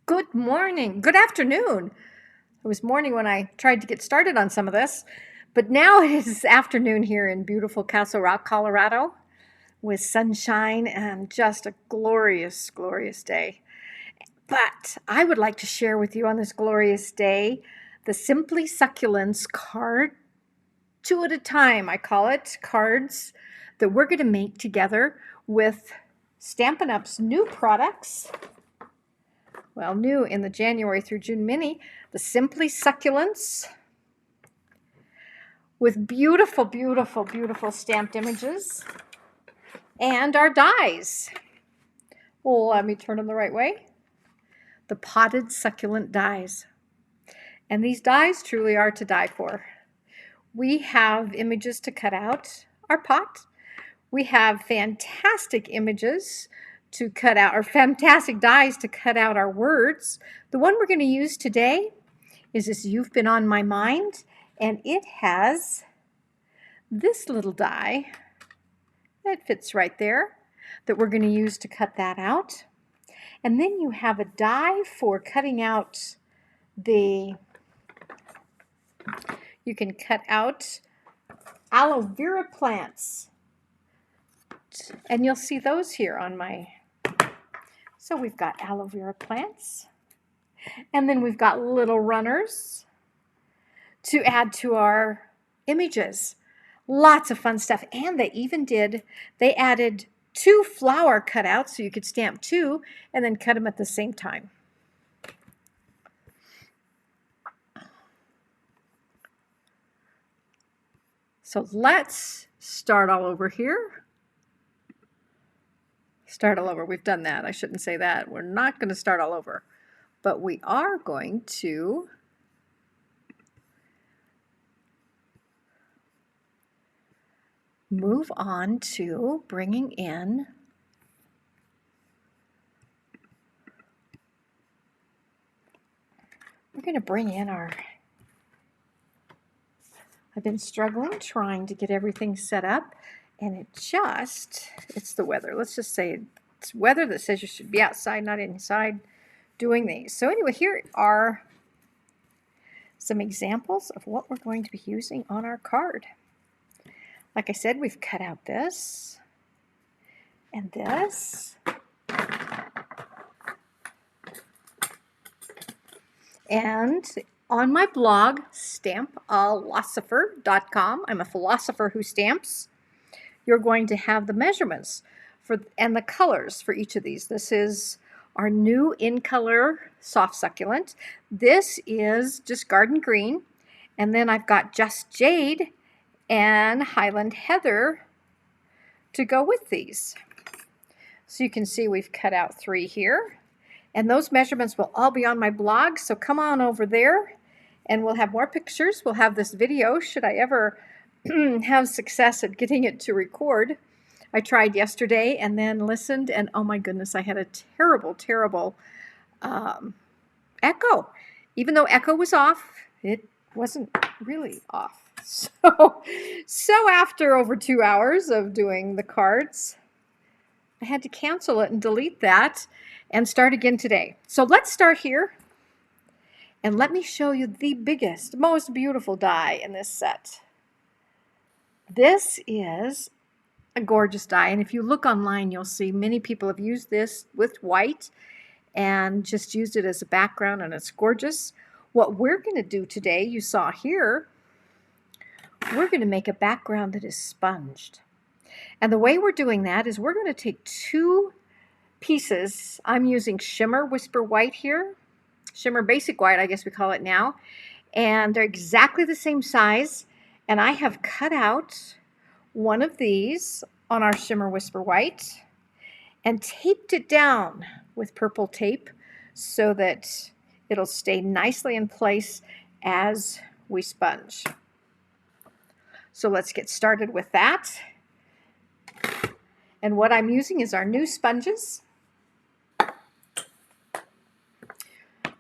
Good morning. Good afternoon. It was morning when I tried to get started on some of this, but now it is afternoon here in beautiful Castle Rock, Colorado, with sunshine and just a glorious, glorious day. But I would like to share with you on this glorious day the Simply Succulents card, two at a time, I call it, cards that we're going to make together with Stampin' Up's new products. Well, new in the January through June mini, the Simply Succulents with beautiful, beautiful, beautiful stamped images and our dies. Oh, let me turn them the right way. The potted succulent dies. And these dies truly are to die for. We have images to cut out our pot. We have fantastic images to cut out, or fantastic dies to cut out our words. The one we're going to use today is this You've Been on My Mind, and it has this little die that fits right there that we're going to use to cut that out. And then you have a die for cutting out you can cut out aloe vera plants. And you'll see those here on my, so we've got aloe vera plants. And then we've got little runners to add to our images. Lots of fun stuff. And they added 2 flower cutouts so you could stamp 2 and then cut them at the same time. So let's start all over here. Start all over. We've done that. I shouldn't say that. We're not going to start all over. But we are going to move on to bringing in I've been struggling trying to get everything set up, and it's the weather. Let's just say it's weather that says you should be outside, not inside, doing these. So anyway, here are some examples of what we're going to be using on our card. Like I said, we've cut out this and this. And on my blog, stampalosopher.com, I'm a philosopher who stamps, you're going to have the measurements and the colors for each of these. This is our new in color soft succulent. This is just garden green. And then I've got Just Jade and Highland Heather to go with these. So you can see we've cut out 3 here. And those measurements will all be on my blog. So come on over there and we'll have more pictures. We'll have this video should I ever have success at getting it to record. I tried yesterday and then listened, and oh my goodness, I had a terrible, terrible echo. Even though echo was off, it wasn't really off. So after over 2 hours of doing the cards, I had to cancel it and delete that and start again today. So let's start here. And let me show you the biggest, most beautiful die in this set. This is a gorgeous die, and if you look online, you'll see many people have used this with white and just used it as a background, and it's gorgeous. What we're going to do today, you saw here, we're going to make a background that is sponged. And the way we're doing that is we're going to take 2 pieces. I'm using Shimmer Whisper White here, Shimmer Basic White, I guess we call it now, and they're exactly the same size. And I have cut out one of these on our Shimmer Whisper White and taped it down with purple tape so that it'll stay nicely in place as we sponge. So let's get started with that. And what I'm using is our new sponges.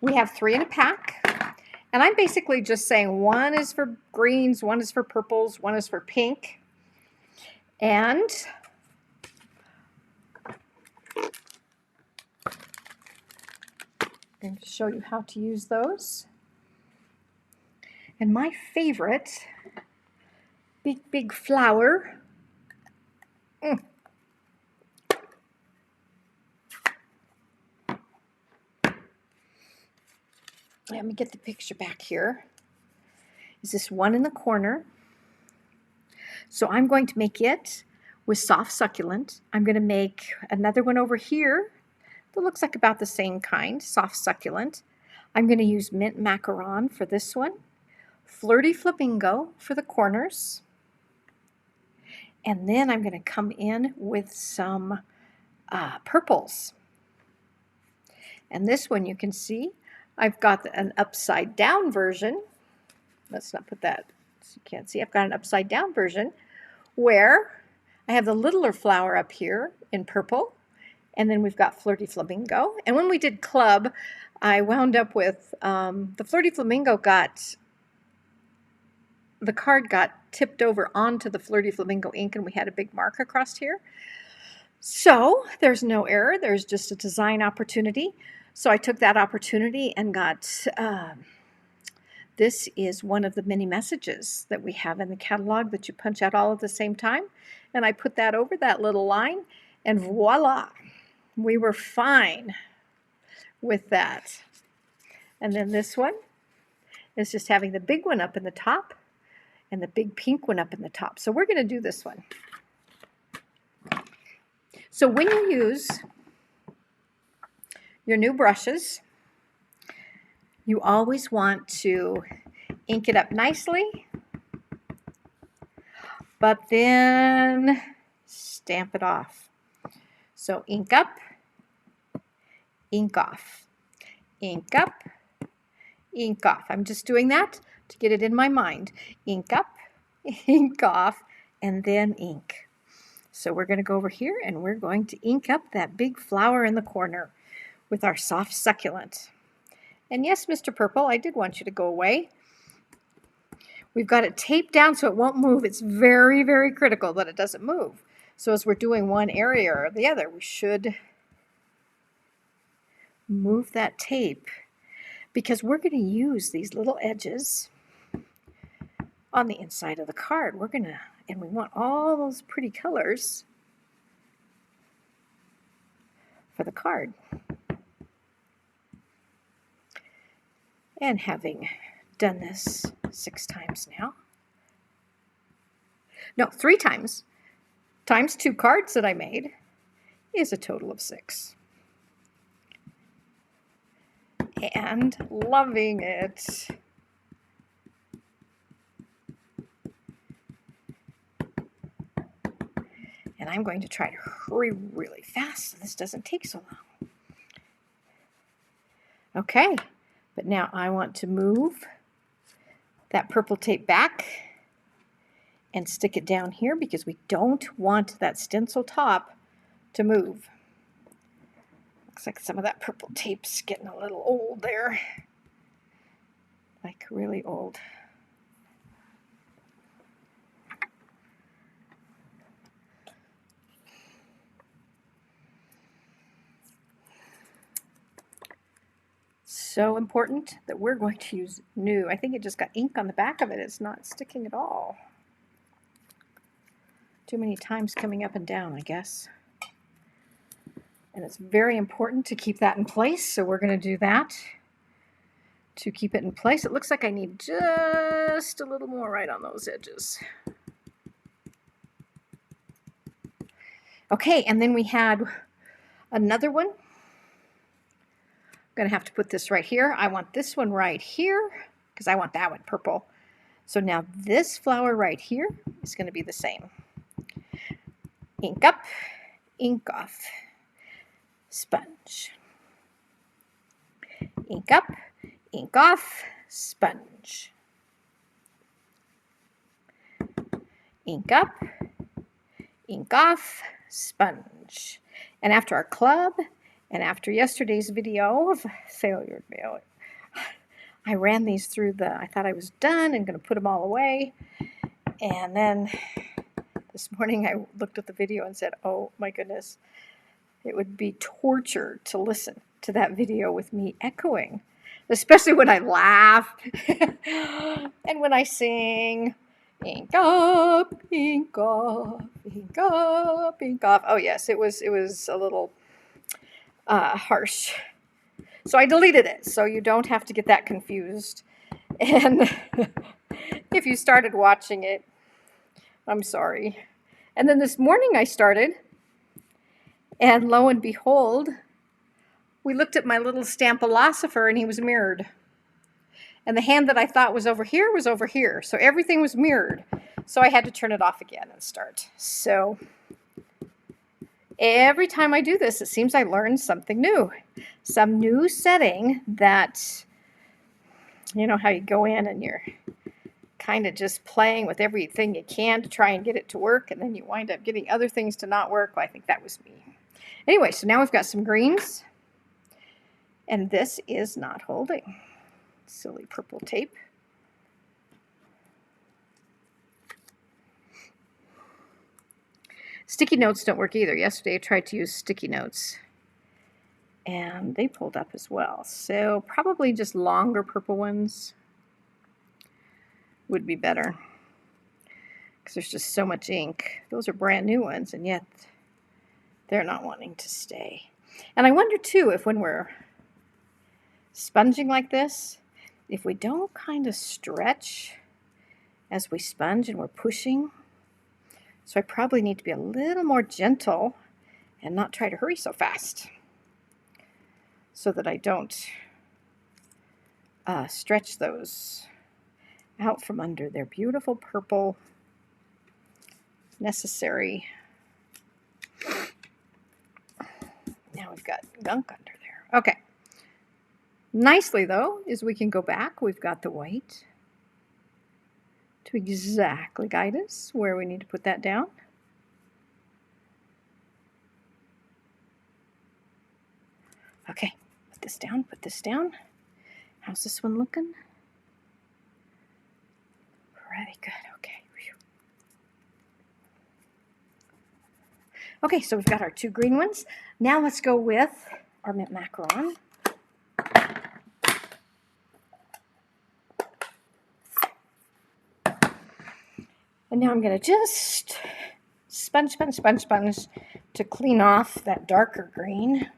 We have 3 in a pack. And I'm basically just saying 1 is for greens, 1 is for purples, 1 is for pink. And I'm going to show you how to use those. And my favorite big flower. Let me get the picture back here. Is this one in the corner? So I'm going to make it with soft succulent. I'm going to make another one over here that looks like about the same kind, soft succulent. I'm going to use mint macaron for this one, flirty flamingo for the corners, and then I'm going to come in with some purples. And this one you can see I've got an upside down version. Let's not put that so you can't see. I've got an upside down version where I have the littler flower up here in purple, and then we've got flirty flamingo. And when we did club, I wound up with the flirty flamingo the card got tipped over onto the flirty flamingo ink, and we had a big mark across here. So there's no error, there's just a design opportunity. So I took that opportunity and got, this is one of the many messages that we have in the catalog that you punch out all at the same time. And I put that over that little line, and voila, we were fine with that. And then this one is just having the big one up in the top and the big pink one up in the top. So we're going to do this one. So when you use your new brushes, you always want to ink it up nicely, but then stamp it off. So ink up, ink off, ink up, ink off. I'm just doing that to get it in my mind. Ink up, ink off, and then ink. So we're going to go over here and we're going to ink up that big flower in the corner with our soft succulent. And yes, Mr. Purple, I did want you to go away. We've got it taped down so it won't move. It's very, very critical that it doesn't move. So as we're doing one area or the other, we should move that tape because we're going to use these little edges on the inside of the card. And we want all those pretty colors for the card. And having done this 6 times now, no, 3 times, times 2 cards that I made is a total of 6. And loving it. And I'm going to try to hurry really fast so this doesn't take so long. Okay. But now I want to move that purple tape back and stick it down here because we don't want that stencil top to move. Looks like some of that purple tape's getting a little old there. Like really old. So important that we're going to use new. I think it just got ink on the back of it. It's not sticking at all. Too many times coming up and down, I guess. And it's very important to keep that in place, so we're going to do that to keep it in place. It looks like I need just a little more right on those edges. Okay, and then we had another one. I'm going to have to put this right here. I want this one right here because I want that one purple. So now this flower right here is going to be the same. Ink up, ink off, sponge. Ink up, ink off, sponge. Ink up, ink off, sponge. And after our club, and after yesterday's video of failure, I ran these through I thought I was done and going to put them all away. And then this morning I looked at the video and said, oh my goodness, it would be torture to listen to that video with me echoing, especially when I laugh and when I sing. Ink up, ink off, ink up, ink off. Oh yes, it was a little harsh. So I deleted it so you don't have to get that confused. And if you started watching it, I'm sorry. And then this morning I started, and lo and behold, we looked at my little Stampilosopher and he was mirrored. And the hand that I thought was over here was over here. So everything was mirrored. So I had to turn it off again and start. So every time I do this, it seems I learn something new. Some new setting that, you know how you go in and you're kind of just playing with everything you can to try and get it to work, and then you wind up getting other things to not work. Well, I think that was me. Anyway, so now we've got some greens, and this is not holding. Silly purple tape. Sticky notes don't work either. Yesterday I tried to use sticky notes, and they pulled up as well. So probably just longer purple ones would be better, because there's just so much ink. Those are brand new ones, and yet they're not wanting to stay. And I wonder too if when we're sponging like this, if we don't kind of stretch as we sponge and we're pushing. So I probably need to be a little more gentle and not try to hurry so fast, so that I don't stretch those out from under their beautiful purple necessary. Now we've got gunk under there. Okay. Nicely though is we can go back. We've got the white to exactly guide us where we need to put that down. Okay, put this down, put this down. How's this one looking? Pretty good, okay. Okay, so we've got our two green ones. Now let's go with our mint macaron. And now I'm going to just sponge to clean off that darker green.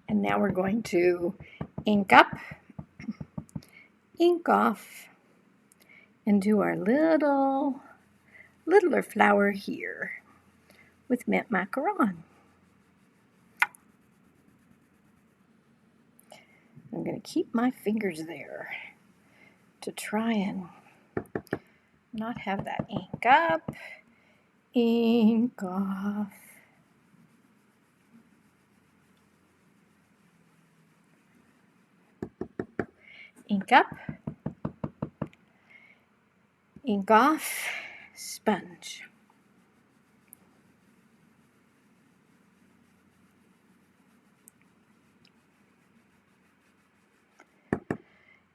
And now we're going to ink up, ink off, and do our littler flower here with mint macaron. I'm going to keep my fingers there to try and not have that ink up, ink off. Ink up, ink off, sponge.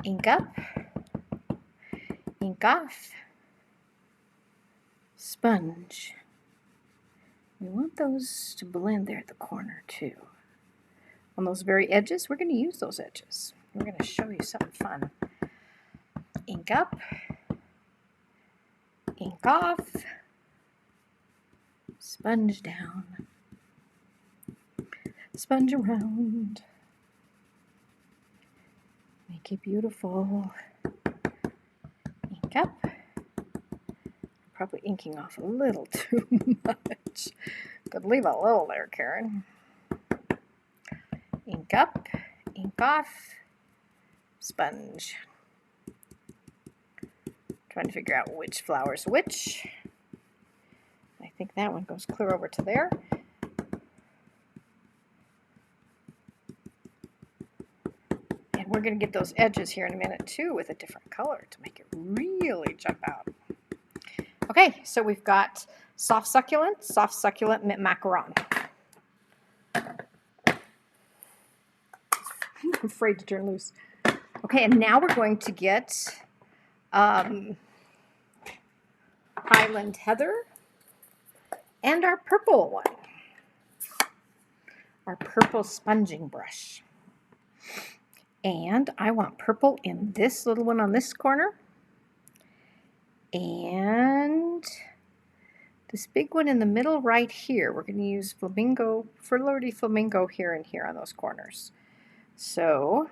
Ink up, ink off, sponge. We want those to blend there at the corner too. On those very edges, we're going to use those edges. We're going to show you something fun. Ink up, ink off, sponge down, sponge around. Make it beautiful. Ink up. Probably inking off a little too much. Could leave a little there, Karen. Ink up, ink off, sponge. Trying to figure out which flower's which. I think that one goes clear over to there. And we're going to get those edges here in a minute too with a different color to make it really jump out. Okay, so we've got soft succulent mint macaron. I'm afraid to turn loose. Okay, and now we're going to get Highland Heather And our purple one, our purple sponging brush. And I want purple in this little one on this corner. And this big one in the middle right here, we're going to use flamingo, flirty flamingo here and here on those corners. So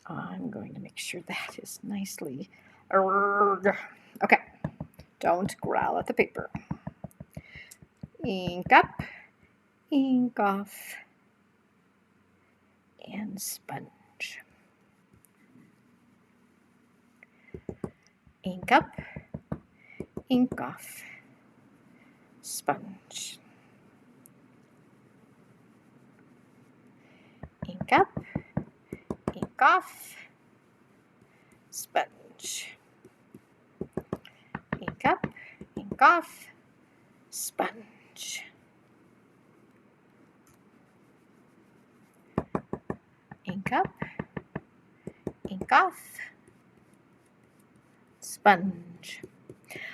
I'm going to make sure that is nicely, okay, don't growl at the paper. Ink up, ink off, and sponge. Ink up, ink off, sponge. Ink up, ink off, sponge. Ink up, ink off, sponge. Ink up, ink off, sponge.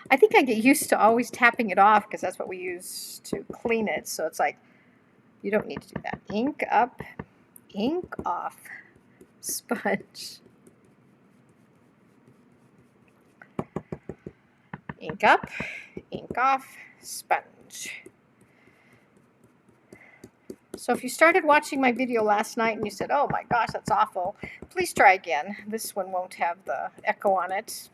I think I get used to always tapping it off because that's what we use to clean it. So it's like, you don't need to do that. Ink up, ink off, sponge. Ink up, ink off, sponge. So if you started watching my video last night and you said, oh my gosh, that's awful, please try again. This one won't have the echo on it.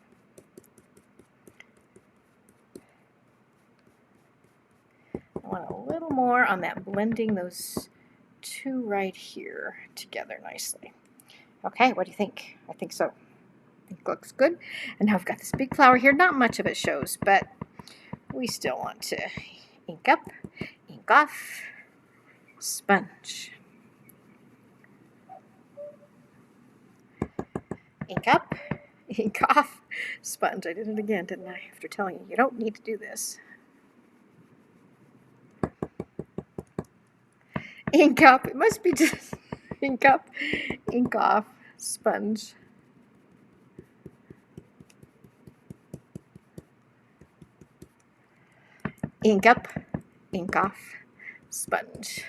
I want a little more on that, blending those two right here together nicely. Okay, what do you think? I think so. I think it looks good. And now I've got this big flower here. Not much of it shows, but we still want to ink up, ink off, sponge. Ink up, ink off, sponge. I did it again, didn't I? After telling you, you don't need to do this. Ink up, it must be just ink up, ink off, sponge. Ink up, ink off, sponge.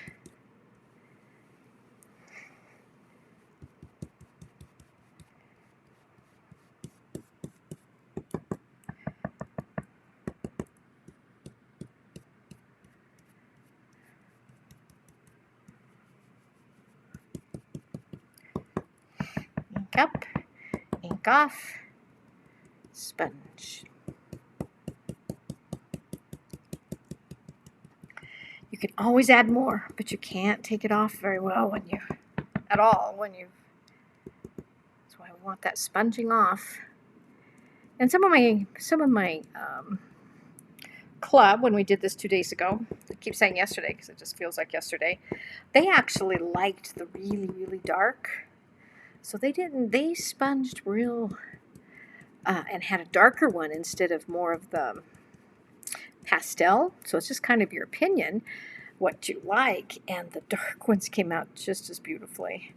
Ink up, ink off, sponge. You can always add more, but you can't take it off very well when you, that's why we want that sponging off. And some of my club, when we did this 2 days ago, I keep saying yesterday because it just feels like yesterday, they actually liked the really, really dark. So they sponged real, and had a darker one instead of more of the pastel. So it's just kind of your opinion what you like, and the dark ones came out just as beautifully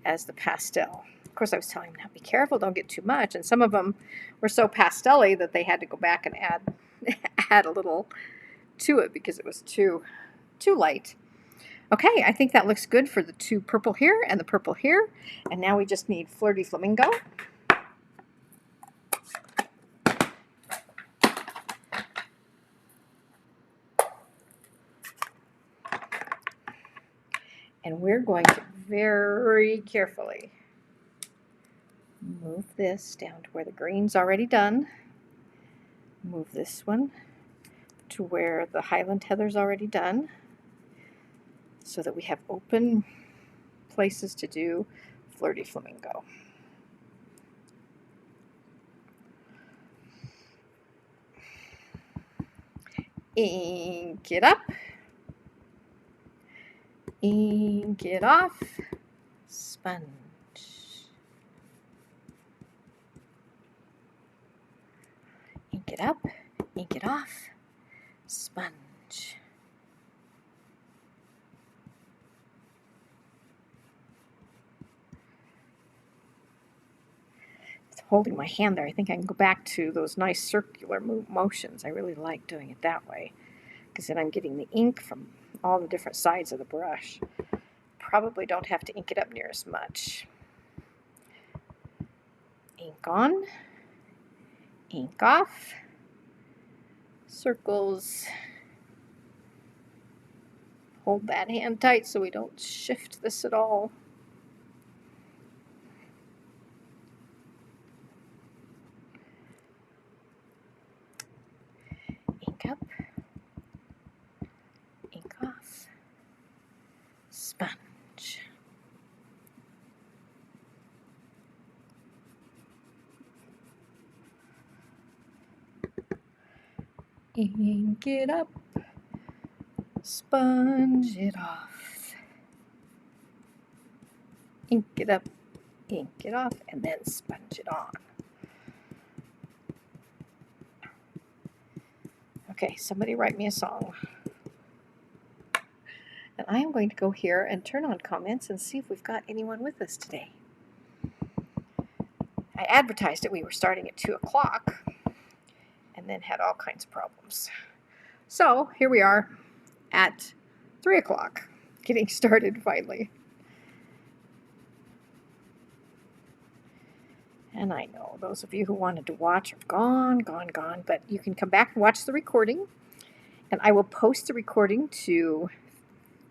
as the pastel. Of course, I was telling them, now be careful, don't get too much, and some of them were so pastel-y that they had to go back and add a little to it because it was too light. Okay, I think that looks good for the two purple here and the purple here, and now we just need Flirty Flamingo. And we're going to very carefully move this down to where the green's already done. Move this one to where the Highland Heather's already done, so that we have open places to do Flirty Flamingo. Ink it up. Ink it off, sponge. Ink it up, ink it off, sponge. holding my hand there, I think I can go back to those nice circular motions. I really like doing it that way because then I'm getting the ink from all the different sides of the brush. Probably don't have to ink it up near as much. Ink on, ink off, circles. Hold that hand tight so we don't shift this at all. Ink up, ink off, sponge. Ink it up, sponge it off. Ink it up, ink it off, and then sponge it on. Okay, somebody write me a song. And I am going to go here and turn on comments and see if we've got anyone with us today. I advertised it. We were starting at 2 o'clock and then had all kinds of problems. So here we are at 3 o'clock, getting started finally. And I know those of you who wanted to watch are gone, but you can come back and watch the recording. And I will post the recording to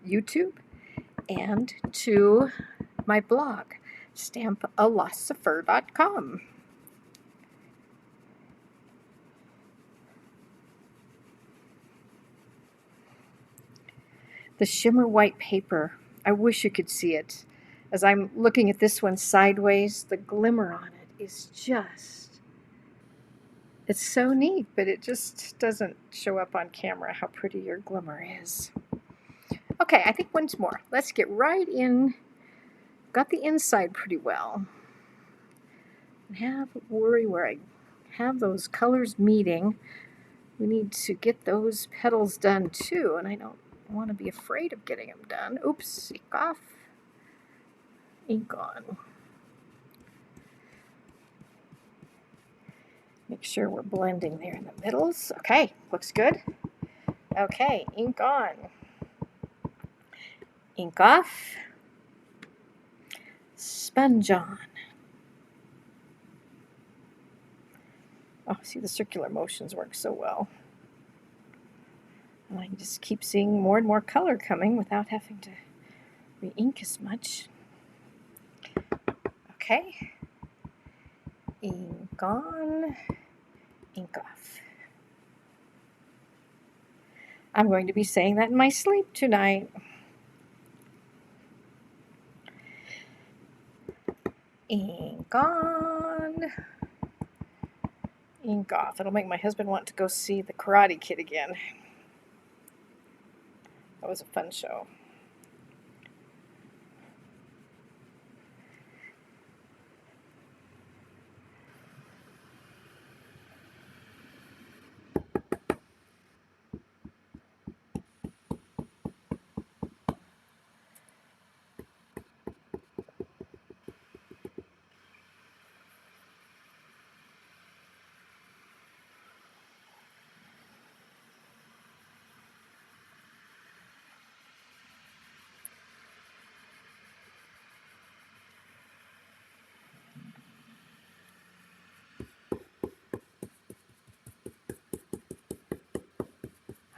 YouTube and to my blog, stampalosopher.com. The shimmer white paper, I wish you could see it. As I'm looking at this one sideways, the glimmer on it is just, it's so neat, but it just doesn't show up on camera how pretty your glimmer is. Okay, I think once more. Let's get right in. Got the inside pretty well. And have a worry where I have those colors meeting. We need to get those petals done too, and I don't want to be afraid of getting them done. Oops, ink off, ink on. Make sure we're blending there in the middles. Okay, looks good. Okay, ink on, ink off, sponge on. Oh, see, the circular motions work so well. And I can just keep seeing more and more color coming without having to re-ink as much. Okay, ink on, ink off. I'm going to be saying that in my sleep tonight. Ink on, ink off. It'll make my husband want to go see The Karate Kid again. That was a fun show.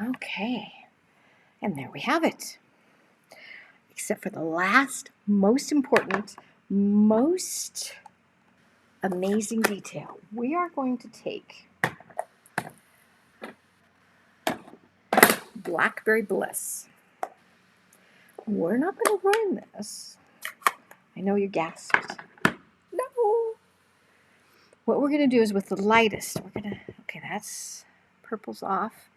Okay, and there we have it. Except for the last, most important, most amazing detail. We are going to take Blackberry Bliss. We're not going to run this. I know you gasped. No. What we're going to do is with the lightest, we're going to, okay, that's purple's off.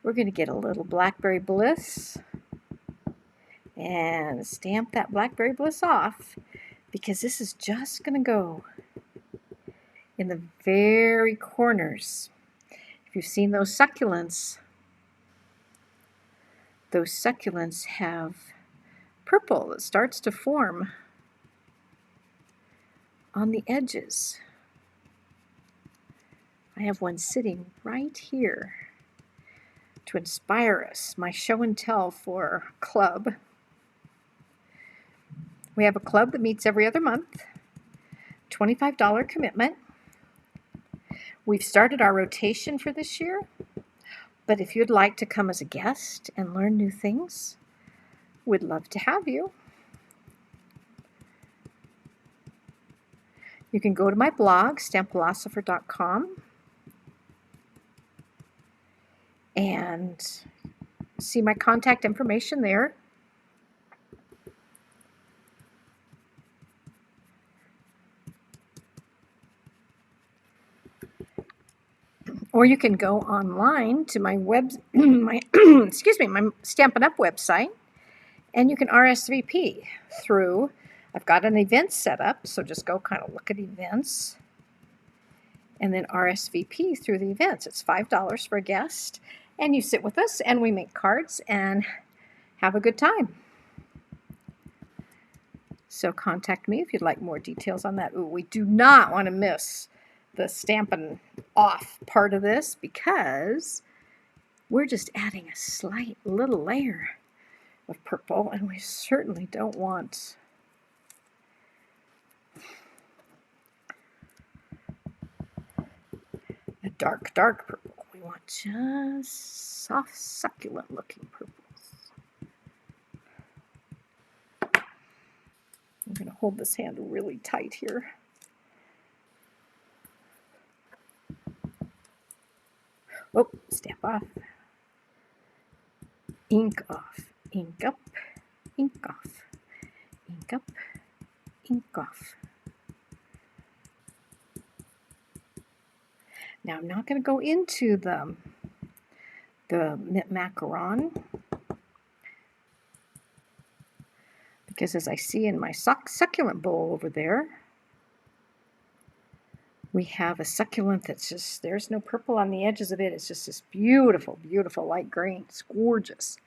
We're going to get a little Blackberry Bliss and stamp that Blackberry Bliss off because this is just going to go in the very corners. If you've seen those succulents have purple that starts to form on the edges. I have one sitting right here to inspire us, my show and tell for club. We have a club that meets every other month, $25 commitment. We've started our rotation for this year, but if you'd like to come as a guest and learn new things, we'd love to have you. You can go to my blog, stampphilosopher.com, and see my contact information there. Or you can go online to my my Stampin' Up website, and you can RSVP through. I've got an event set up, so just go kind of look at events, and then RSVP through the events. It's $5 for a guest, and you sit with us, and we make cards and have a good time. So contact me if you'd like more details on that. Ooh, we do not want to miss the Stampin' Off part of this because we're just adding a slight little layer of purple, and we certainly don't want a dark purple. We want just soft succulent looking purples. I'm going to hold this hand really tight here. Oh, stamp off. Ink off. Ink up. Ink off. Ink up. Ink off. Now I'm not going to go into the macaron because as I see in my succulent bowl over there, we have a succulent that's just, there's no purple on the edges of it. It's just this beautiful, beautiful light green. It's gorgeous.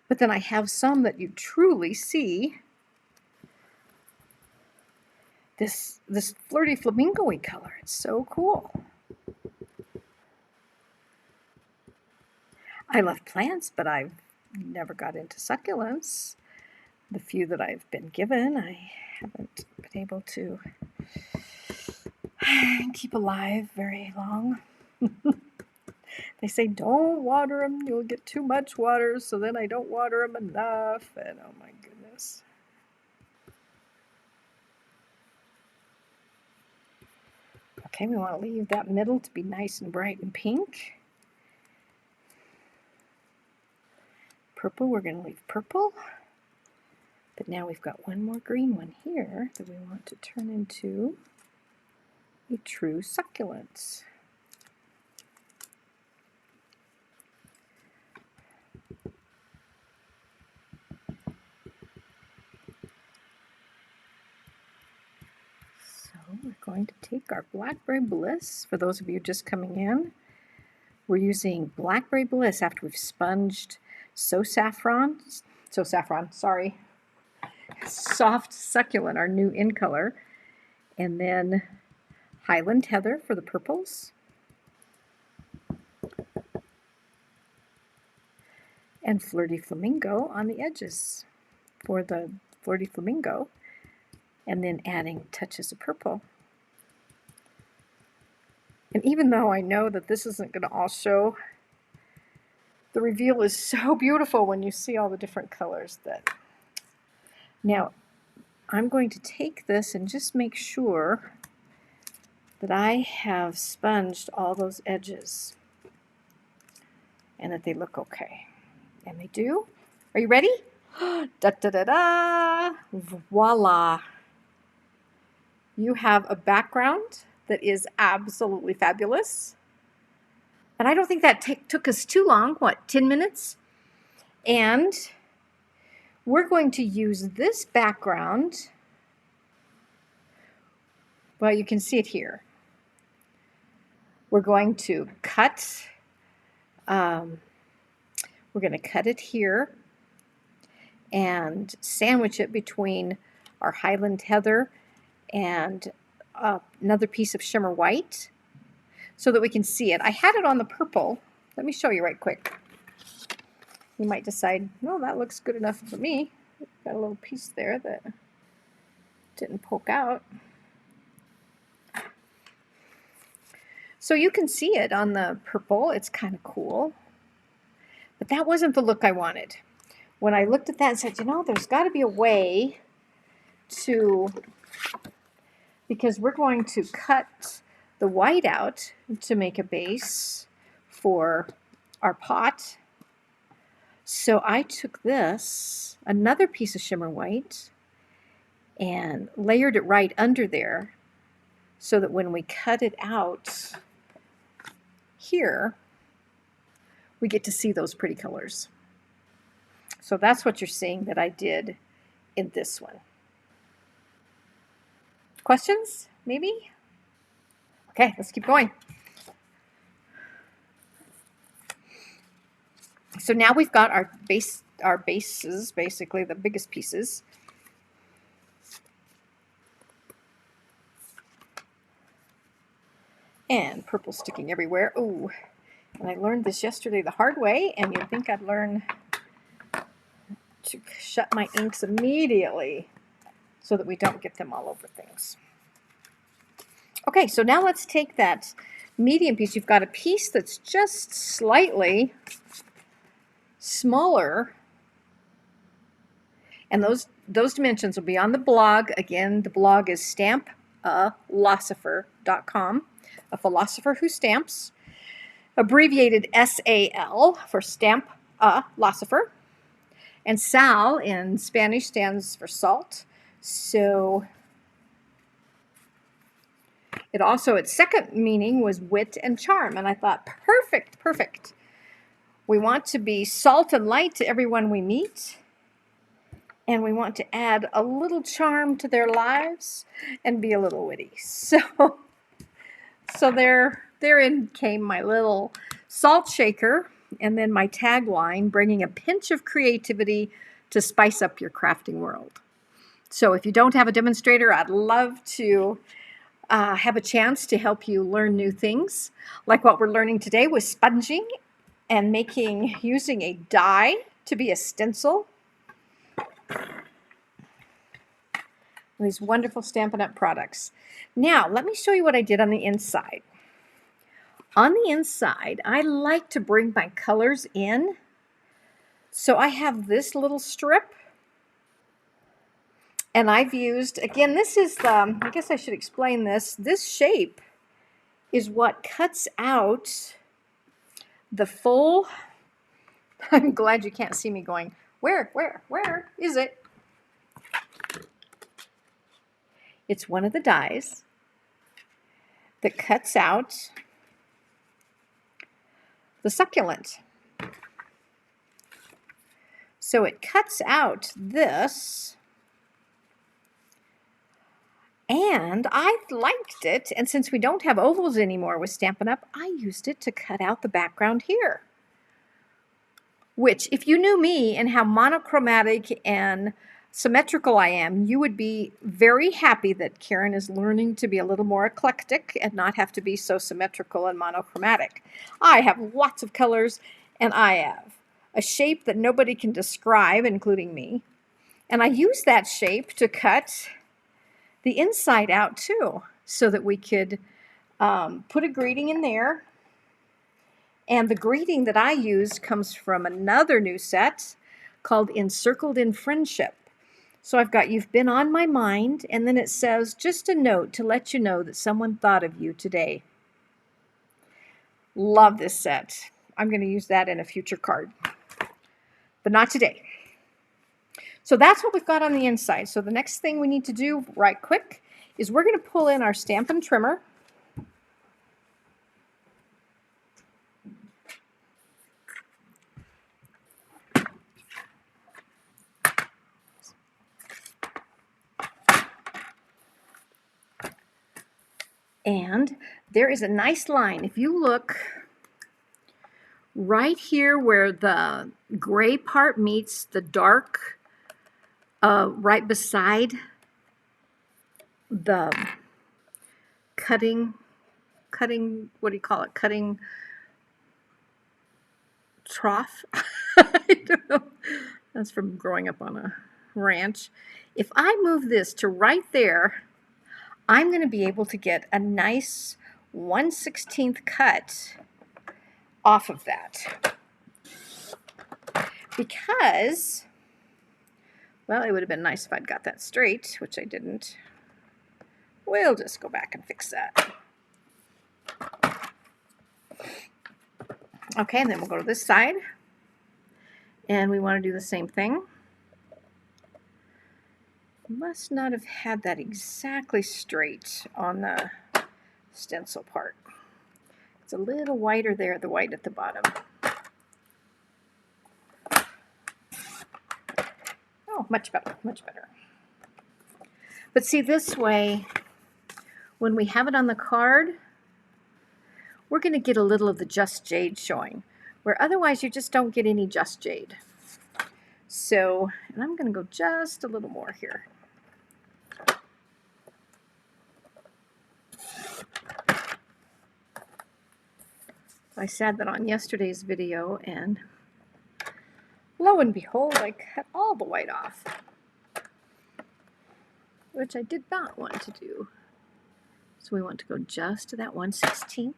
But then I have some that you truly see this flirty flamingo-y color. It's so cool. I love plants, but I've never got into succulents. The few that I've been given, I haven't been able to keep alive very long. They say don't water them, you'll get too much water, so then I don't water them enough, and oh my goodness. Okay, we want to leave that middle to be nice and bright and pink. Purple, we're going to leave purple. But now we've got one more green one here that we want to turn into a true succulent. So we're going to take our Blackberry Bliss. For those of you just coming in, we're using Blackberry Bliss after we've sponged Soft Succulent, our new in color, and then Highland Heather for the purples, and Flirty Flamingo on the edges for the Flirty Flamingo, and then adding touches of purple. And even though I know that this isn't going to all show, the reveal is so beautiful when you see all the different colors that. Now, I'm going to take this and just make sure that I have sponged all those edges and that they look okay. And they do. Are you ready? Da da da da! Voila! You have a background that is absolutely fabulous. And I don't think that took us too long. What, 10 minutes? And we're going to use this background. Well, you can see it here. We're going to cut. We're going to cut it here and sandwich it between our Highland Heather and another piece of shimmer white so that we can see it. I had it on the purple. Let me show you right quick. You might decide, no, that looks good enough for me. Got a little piece there that didn't poke out. So you can see it on the purple. It's kind of cool. But that wasn't the look I wanted. When I looked at that and said, you know, there's got to be a way to, because we're going to cut the white out to make a base for our pot. So I took this, another piece of shimmer white, and layered it right under there so that when we cut it out here, we get to see those pretty colors. So that's what you're seeing that I did in this one. Questions, maybe? Okay, let's keep going. So now we've got our bases, basically the biggest pieces. And purple sticking everywhere. Oh, and I learned this yesterday the hard way, and you'd think I'd learn to shut my inks immediately so that we don't get them all over things. Okay, so now let's take that medium piece. You've got a piece that's just slightly smaller, and those dimensions will be on the blog. Again, the blog is stampalosopher.com, a philosopher who stamps, abbreviated SAL for Stamp a Losopher, and Sal in Spanish stands for salt. So it also, its second meaning was wit and charm, and I thought, perfect, perfect. We want to be salt and light to everyone we meet, and we want to add a little charm to their lives and be a little witty. So therein came my little salt shaker, and then my tagline, bringing a pinch of creativity to spice up your crafting world. So if you don't have a demonstrator, I'd love to have a chance to help you learn new things, like what we're learning today with sponging and using a die to be a stencil. These wonderful Stampin' Up! Products. Now, let me show you what I did on the inside. On the inside, I like to bring my colors in. So I have this little strip. And I've used, again, this is the, I guess I should explain this. This shape is what cuts out the full, I'm glad you can't see me going, where is it? It's one of the dies that cuts out the succulent. So it cuts out this, and I liked it, and since we don't have ovals anymore with Stampin' Up, I used it to cut out the background here. Which, if you knew me and how monochromatic and symmetrical I am, you would be very happy that Karen is learning to be a little more eclectic and not have to be so symmetrical and monochromatic. I have lots of colors, and I have a shape that nobody can describe, including me. And I use that shape to cut the inside out too, so that we could put a greeting in there. And the greeting that I used comes from another new set called Encircled in Friendship. So I've got, you've been on my mind, and then it says, just a note to let you know that someone thought of you today. Love this set. I'm going to use that in a future card, but not today. So that's what we've got on the inside. So the next thing we need to do right quick is we're going to pull in our Stampin' Trimmer. And there is a nice line. If you look right here where the gray part meets the dark, right beside the cutting, what do you call it? Cutting trough. I don't know. That's from growing up on a ranch. If I move this to right there, I'm going to be able to get a nice 1/16 cut off of that. Because, well, it would have been nice if I'd got that straight, which I didn't. We'll just go back and fix that. Okay, and then we'll go to this side. And we want to do the same thing. Must not have had that exactly straight on the stencil part. It's a little whiter there, the white at the bottom. Oh, much better, much better. But see, this way, when we have it on the card, we're going to get a little of the Just Jade showing, where otherwise you just don't get any Just Jade. So, and I'm going to go just a little more here. I said that on yesterday's video, and lo and behold, I cut all the white off, which I did not want to do. So we want to go just to that 1/16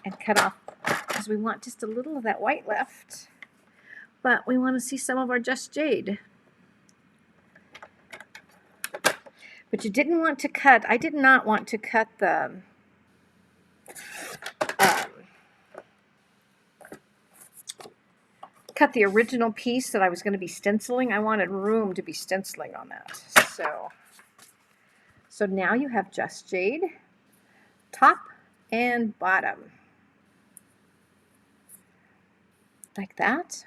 and cut off, because we want just a little of that white left, but we want to see some of our Just Jade. But you didn't want to cut, I did not want to cut the original piece that I was going to be stenciling. I wanted room to be stenciling on that. So now you have Just Jade, top and bottom. Like that.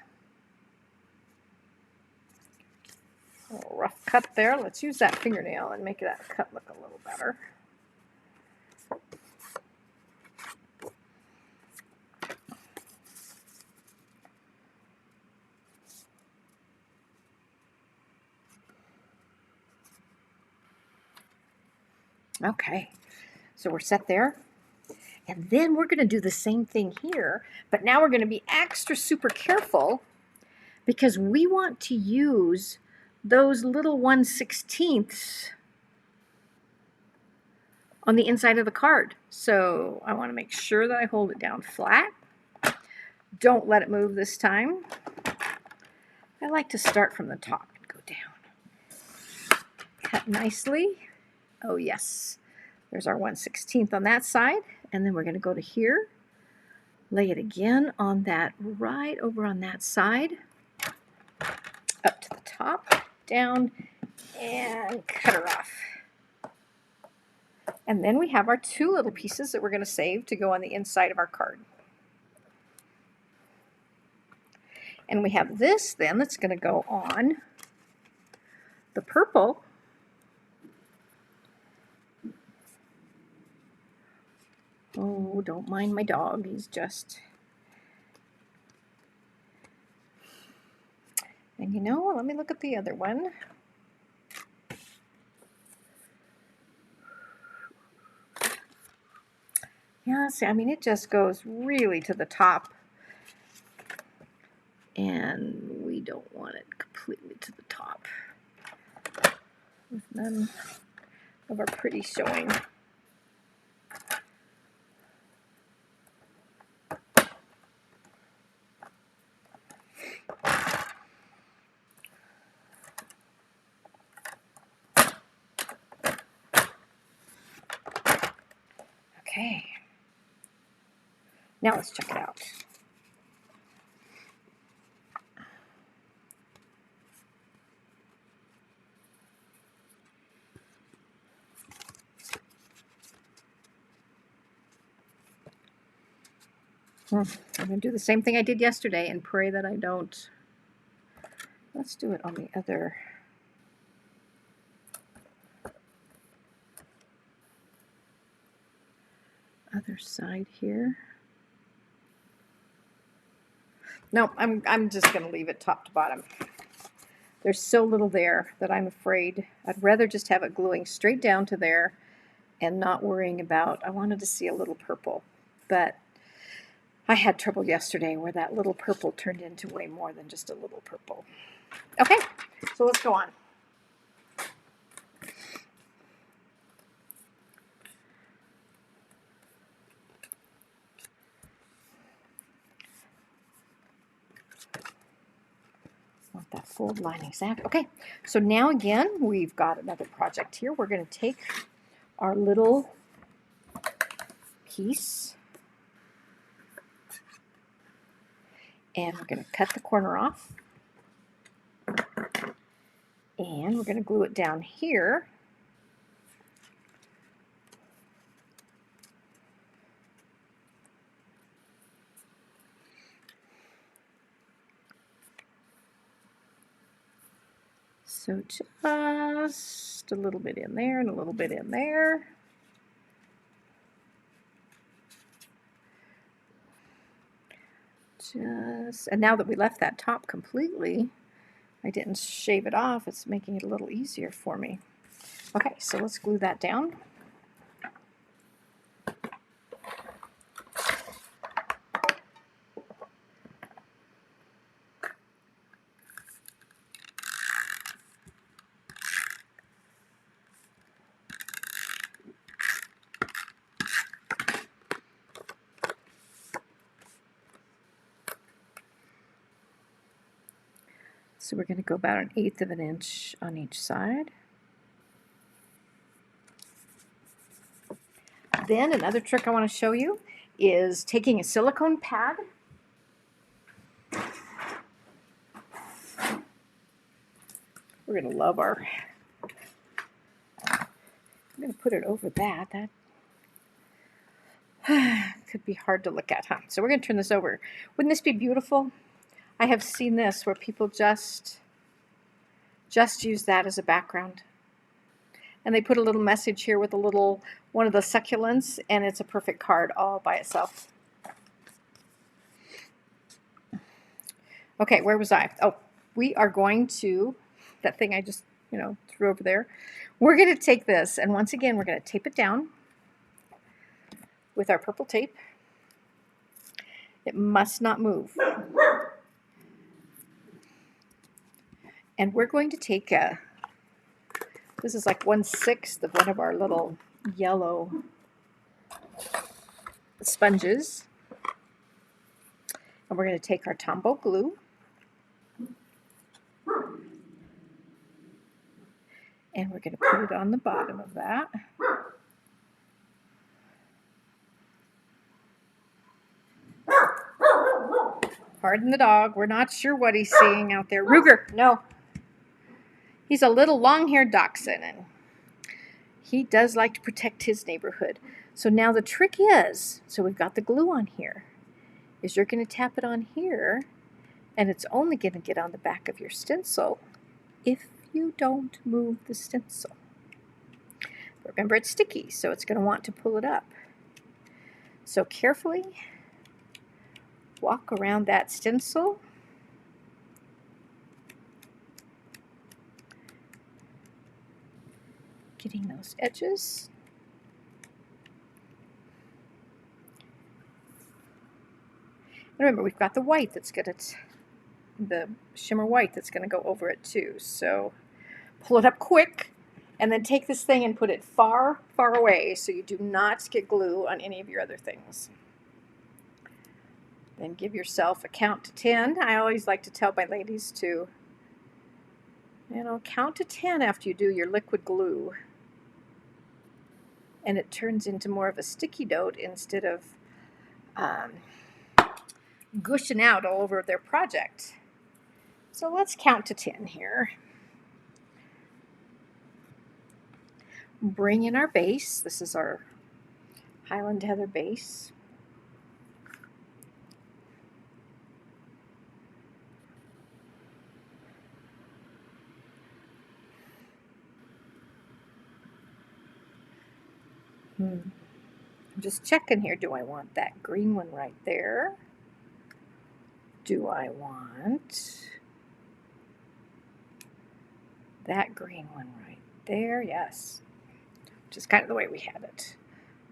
A little rough cut there. Let's use that fingernail and make that cut look a little better. Okay, so we're set there. And then we're going to do the same thing here, but now we're going to be extra super careful because we want to use those little 1/16 on the inside of the card. So I want to make sure that I hold it down flat. Don't let it move this time. I like to start from the top and go down. Cut nicely. Oh yes, there's our 1/16 on that side, and then we're going to go to here, lay it again on that, right over on that side, up to the top, down, and cut her off. And then we have our two little pieces that we're going to save to go on the inside of our card. And we have this then that's going to go on the purple. Oh, don't mind my dog. He's just... And you know, let me look at the other one. Yeah, see, I mean, it just goes really to the top. And we don't want it completely to the top. With none of our pretty showing. Okay. Now let's check it out. I'm going to do the same thing I did yesterday and pray that I don't. Let's do it on the other side here. No, I'm just going to leave it top to bottom. There's so little there that I'm afraid I'd rather just have it gluing straight down to there and not worrying about, I wanted to see a little purple, but I had trouble yesterday where that little purple turned into way more than just a little purple. Okay, so let's go on. Want that fold line exact. Okay, so now again, we've got another project here. We're going to take our little piece and we're going to cut the corner off. And we're going to glue it down here. So just a little bit in there and a little bit in there. And now that we left that top completely, I didn't shave it off, it's making it a little easier for me. Okay, so let's glue that down. So we're going to go about 1/8 of an inch on each side. Then another trick I want to show you is taking a silicone pad. We're going to love our, I'm going to put it over that. That could be hard to look at, huh? So we're going to turn this over. Wouldn't this be beautiful? I have seen this where people just use that as a background. And they put a little message here with a little one of the succulents, and it's a perfect card all by itself. Okay, where was I? Oh, we are going to, that thing I just, threw over there. We're going to take this, and once again, we're going to tape it down with our purple tape. It must not move. And we're going to take this is like 1/6 of one of our little yellow sponges. And we're going to take our Tombow glue. And we're going to put it on the bottom of that. Pardon the dog. We're not sure what he's seeing out there. Ruger, no. He's a little long-haired dachshund, and he does like to protect his neighborhood. So now the trick is, so we've got the glue on here, is you're going to tap it on here, and it's only going to get on the back of your stencil if you don't move the stencil. But remember, it's sticky, so it's going to want to pull it up. So carefully walk around that stencil. Getting those edges. And remember, we've got the white that's going to, the shimmer white that's going to go over it too. So pull it up quick, and then take this thing and put it far, far away so you do not get glue on any of your other things. Then give yourself a count to 10. I always like to tell my ladies to, count to 10 after you do your liquid glue. And it turns into more of a sticky note instead of gushing out all over their project. So let's count to 10 here. Bring in our base. This is our Highland Heather base. I'm just checking here. Do I want that green one right there? Do I want that green one right there? Yes. which is kind of the way we had it.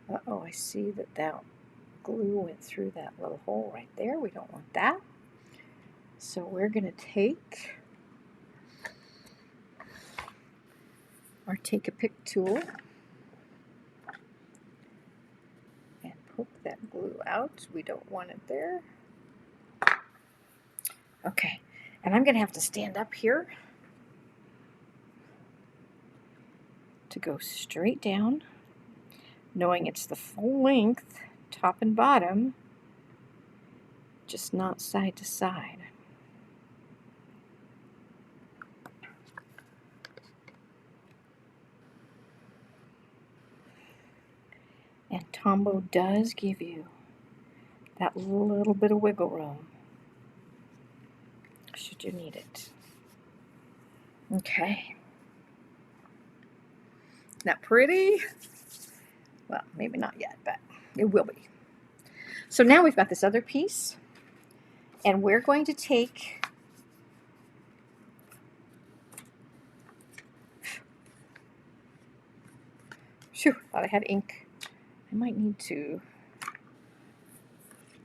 Uh-oh, I see that glue went through that little hole right there. We don't want that. So we're going to take our Take-A-Pick tool and poke that glue out. We don't want it there. Okay, and I'm going to have to stand up here to go straight down, knowing it's the full length, top and bottom, just not side to side. And Tombow does give you that little bit of wiggle room, should you need it. Okay. Isn't that pretty? Well, maybe not yet, but it will be. So now we've got this other piece, and we're going to take Phew, thought I had ink. I might need to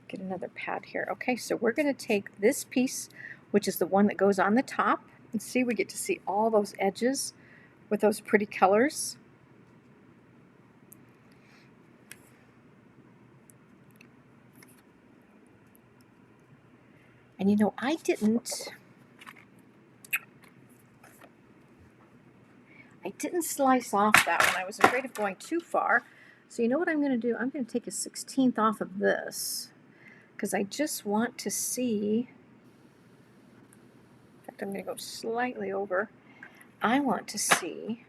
get another pad here. Okay, so we're going to take this piece, which is the one that goes on the top, and see, we get to see all those edges with those pretty colors. And you know, I didn't slice off that one. I was afraid of going too far. So you know what I'm going to do? I'm going to take a 1/16 off of this, because I just want to see. In fact, I'm going to go slightly over. I want to see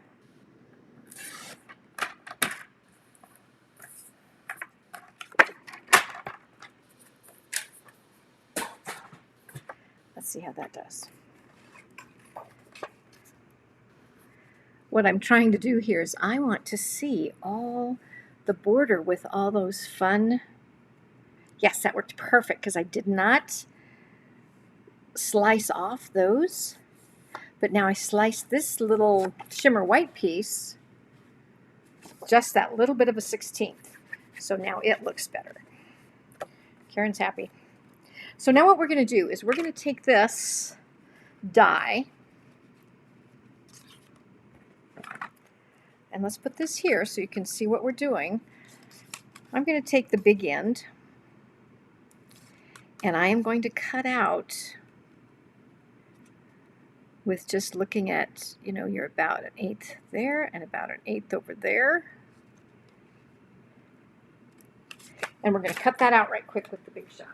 let's see how that does. What I'm trying to do here is I want to see all the border with all those fun. Yes, that worked perfect, because I did not slice off those, but now I sliced this little shimmer white piece, just that little bit of a 1/16. So now it looks better. Karen's happy. So now what we're going to do is we're going to take this die, and let's put this here so you can see what we're doing. I'm going to take the big end, and I am going to cut out with just looking at, you know, you're about 1/8 there and about 1/8 over there. And we're going to cut that out right quick with the big shot.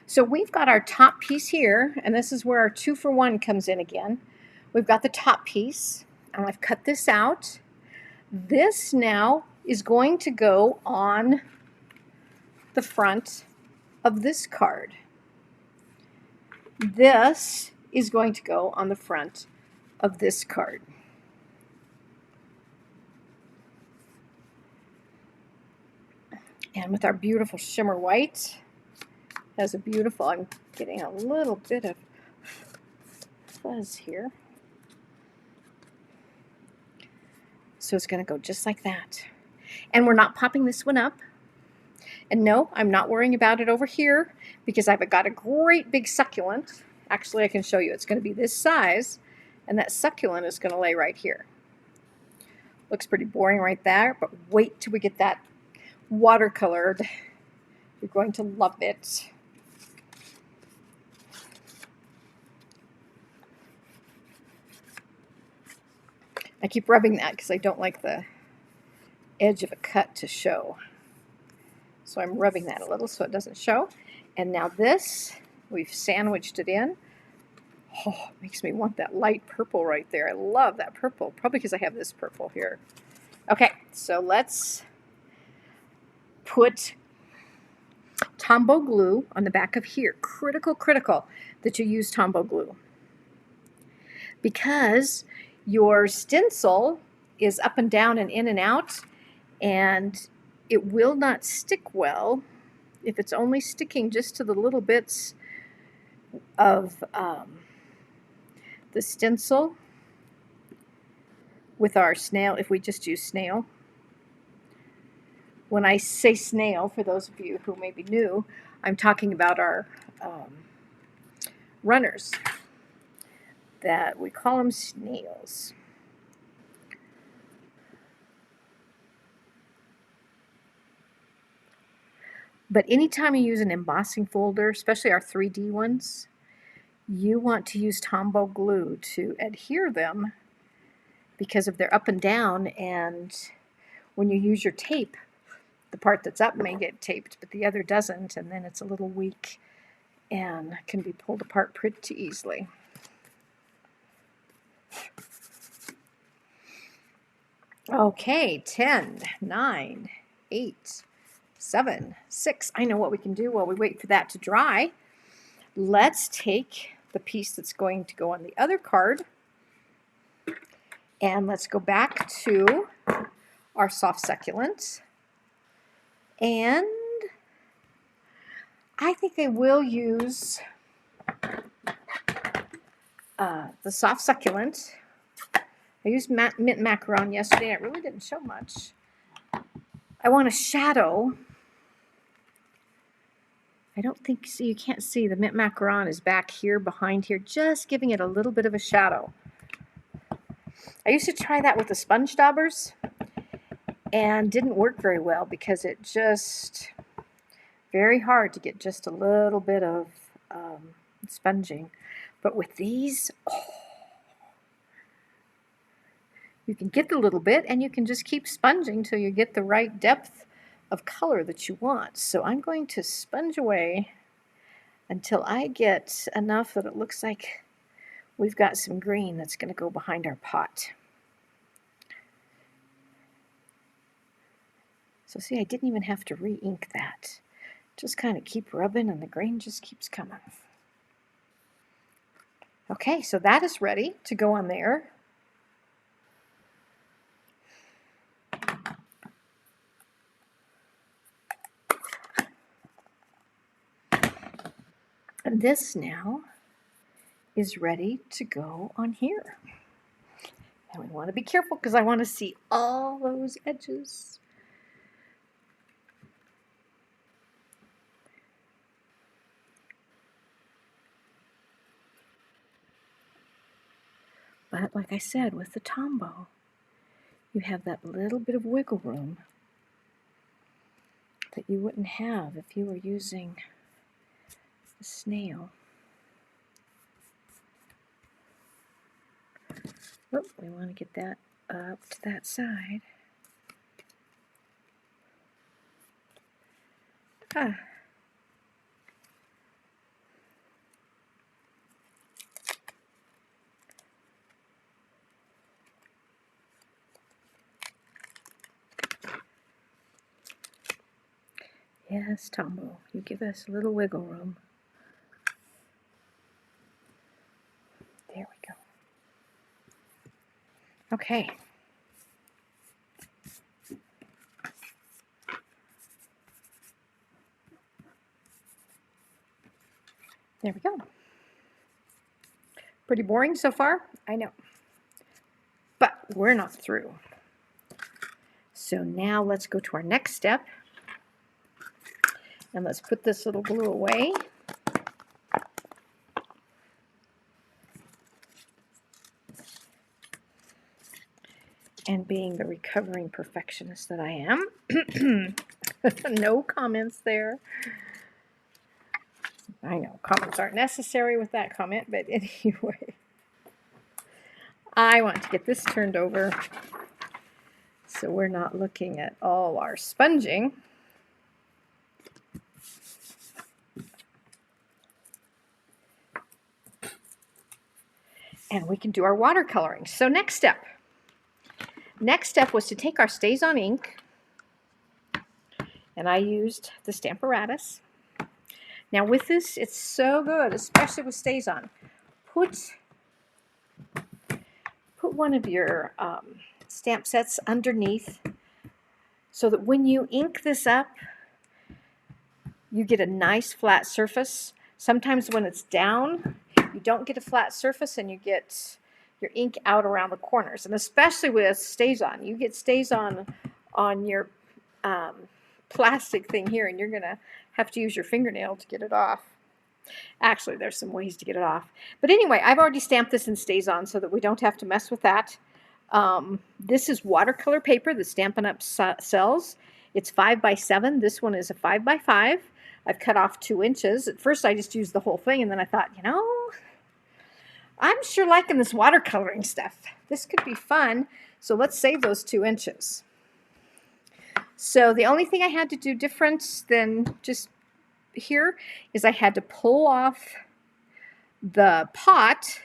So we've got our top piece here, and this is where our 2-for-1 comes in again. We've got the top piece, and I've cut this out. This now is going to go on the front of this card. This is going to go on the front of this card. And with our beautiful shimmer white, has a beautiful, I'm getting a little bit of fuzz here. So it's going to go just like that. And we're not popping this one up. And no, I'm not worrying about it over here, because I've got a great big succulent. Actually, I can show you. It's going to be this size, and that succulent is going to lay right here. Looks pretty boring right there, but wait till we get that watercolored. You're going to love it. I keep rubbing that because I don't like the edge of a cut to show. So I'm rubbing that a little so it doesn't show. And now this, we've sandwiched it in. Oh, it makes me want that light purple right there. I love that purple, probably because I have this purple here. Okay, so let's put Tombow glue on the back of here. Critical that you use Tombow glue, because your stencil is up and down and in and out, and it will not stick well if it's only sticking just to the little bits of the stencil with our snail, if we just use snail. When I say snail, for those of you who may be new, I'm talking about our runners, that we call them snails. But anytime you use an embossing folder, especially our 3D ones, you want to use Tombow glue to adhere them because of their up and down, and when you use your tape, the part that's up may get taped, but the other doesn't, and then it's a little weak and can be pulled apart pretty easily. Okay, 10, 9, 8, 7, 6. I know what we can do while we wait for that to dry. Let's take the piece that's going to go on the other card, and let's go back to our soft succulents. And I think I will use the soft succulent. I used mint macaron yesterday. It really didn't show much. I want a shadow. I don't think, so you can't see, the mint macaron is back here, behind here, just giving it a little bit of a shadow. I used to try that with the sponge daubers and didn't work very well because it just, very hard to get just a little bit of sponging. But with these, you can get the little bit and you can just keep sponging till you get the right depth of color that you want. So I'm going to sponge away until I get enough that it looks like we've got some green that's going to go behind our pot. So see, I didn't even have to re-ink that. Just kind of keep rubbing and the green just keeps coming. Okay, so that is ready to go on there. And this now is ready to go on here. And we want to be careful because I want to see all those edges. But like I said, with the Tombow, you have that little bit of wiggle room that you wouldn't have if you were using a snail. Oh, we want to get that up to that side. Ah. Yes, Tombow, you give us a little wiggle room. There we go. Okay. There we go. Pretty boring so far, I know. But we're not through. So now let's go to our next step. And let's put this little glue away. And being the recovering perfectionist that I am, no comments there. I know comments aren't necessary with that comment, but anyway, I want to get this turned over so we're not looking at all our sponging. And we can do our watercoloring. So next step was to take our StazOn ink, and I used the Stamparatus. Now with this, it's so good, especially with StazOn. Put one of your stamp sets underneath so that when you ink this up, you get a nice flat surface. Sometimes when it's down, you don't get a flat surface and you get your ink out around the corners. And especially with StazOn, you get StazOn on your plastic thing here, and you're going to have to use your fingernail to get it off. Actually, there's some ways to get it off. But anyway, I've already stamped this in StazOn so that we don't have to mess with that. This is watercolor paper that Stampin' Up sells. It's 5x7. This one is a 5x5. I've cut off 2 inches. At first, I just used the whole thing, and then I thought, you know, I'm sure liking this watercoloring stuff. This could be fun, so let's save those 2 inches. So the only thing I had to do different than just here is I had to pull off the pot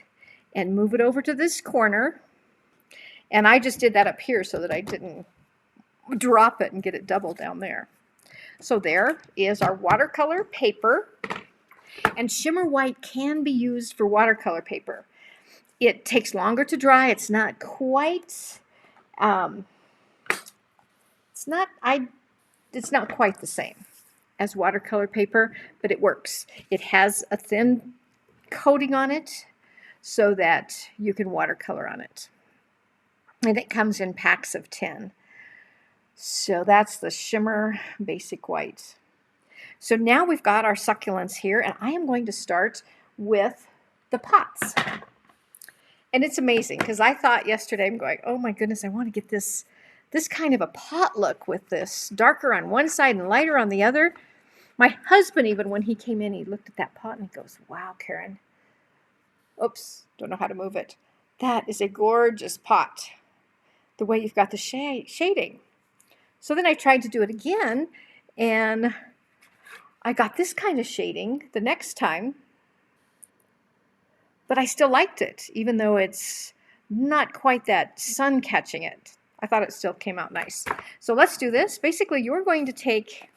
and move it over to this corner. And I just did that up here so that I didn't drop it and get it double down there. So there is our watercolor paper. And shimmer white can be used for watercolor paper. It takes longer to dry. It's not quite it's not quite the same as watercolor paper, but it works. It has a thin coating on it so that you can watercolor on it. And it comes in packs of 10. So that's the shimmer basic white. So now we've got our succulents here, and I am going to start with the pots. And it's amazing because I thought yesterday, I'm going, oh my goodness, I want to get this kind of a pot look with this darker on one side and lighter on the other. My husband, even when he came in, he looked at that pot and he goes, wow, Karen. Oops, don't know how to move it. That is a gorgeous pot. The way you've got the shading. So then I tried to do it again, and I got this kind of shading the next time, but I still liked it, even though it's not quite that sun catching it. I thought it still came out nice. So let's do this. Basically, you're going to take,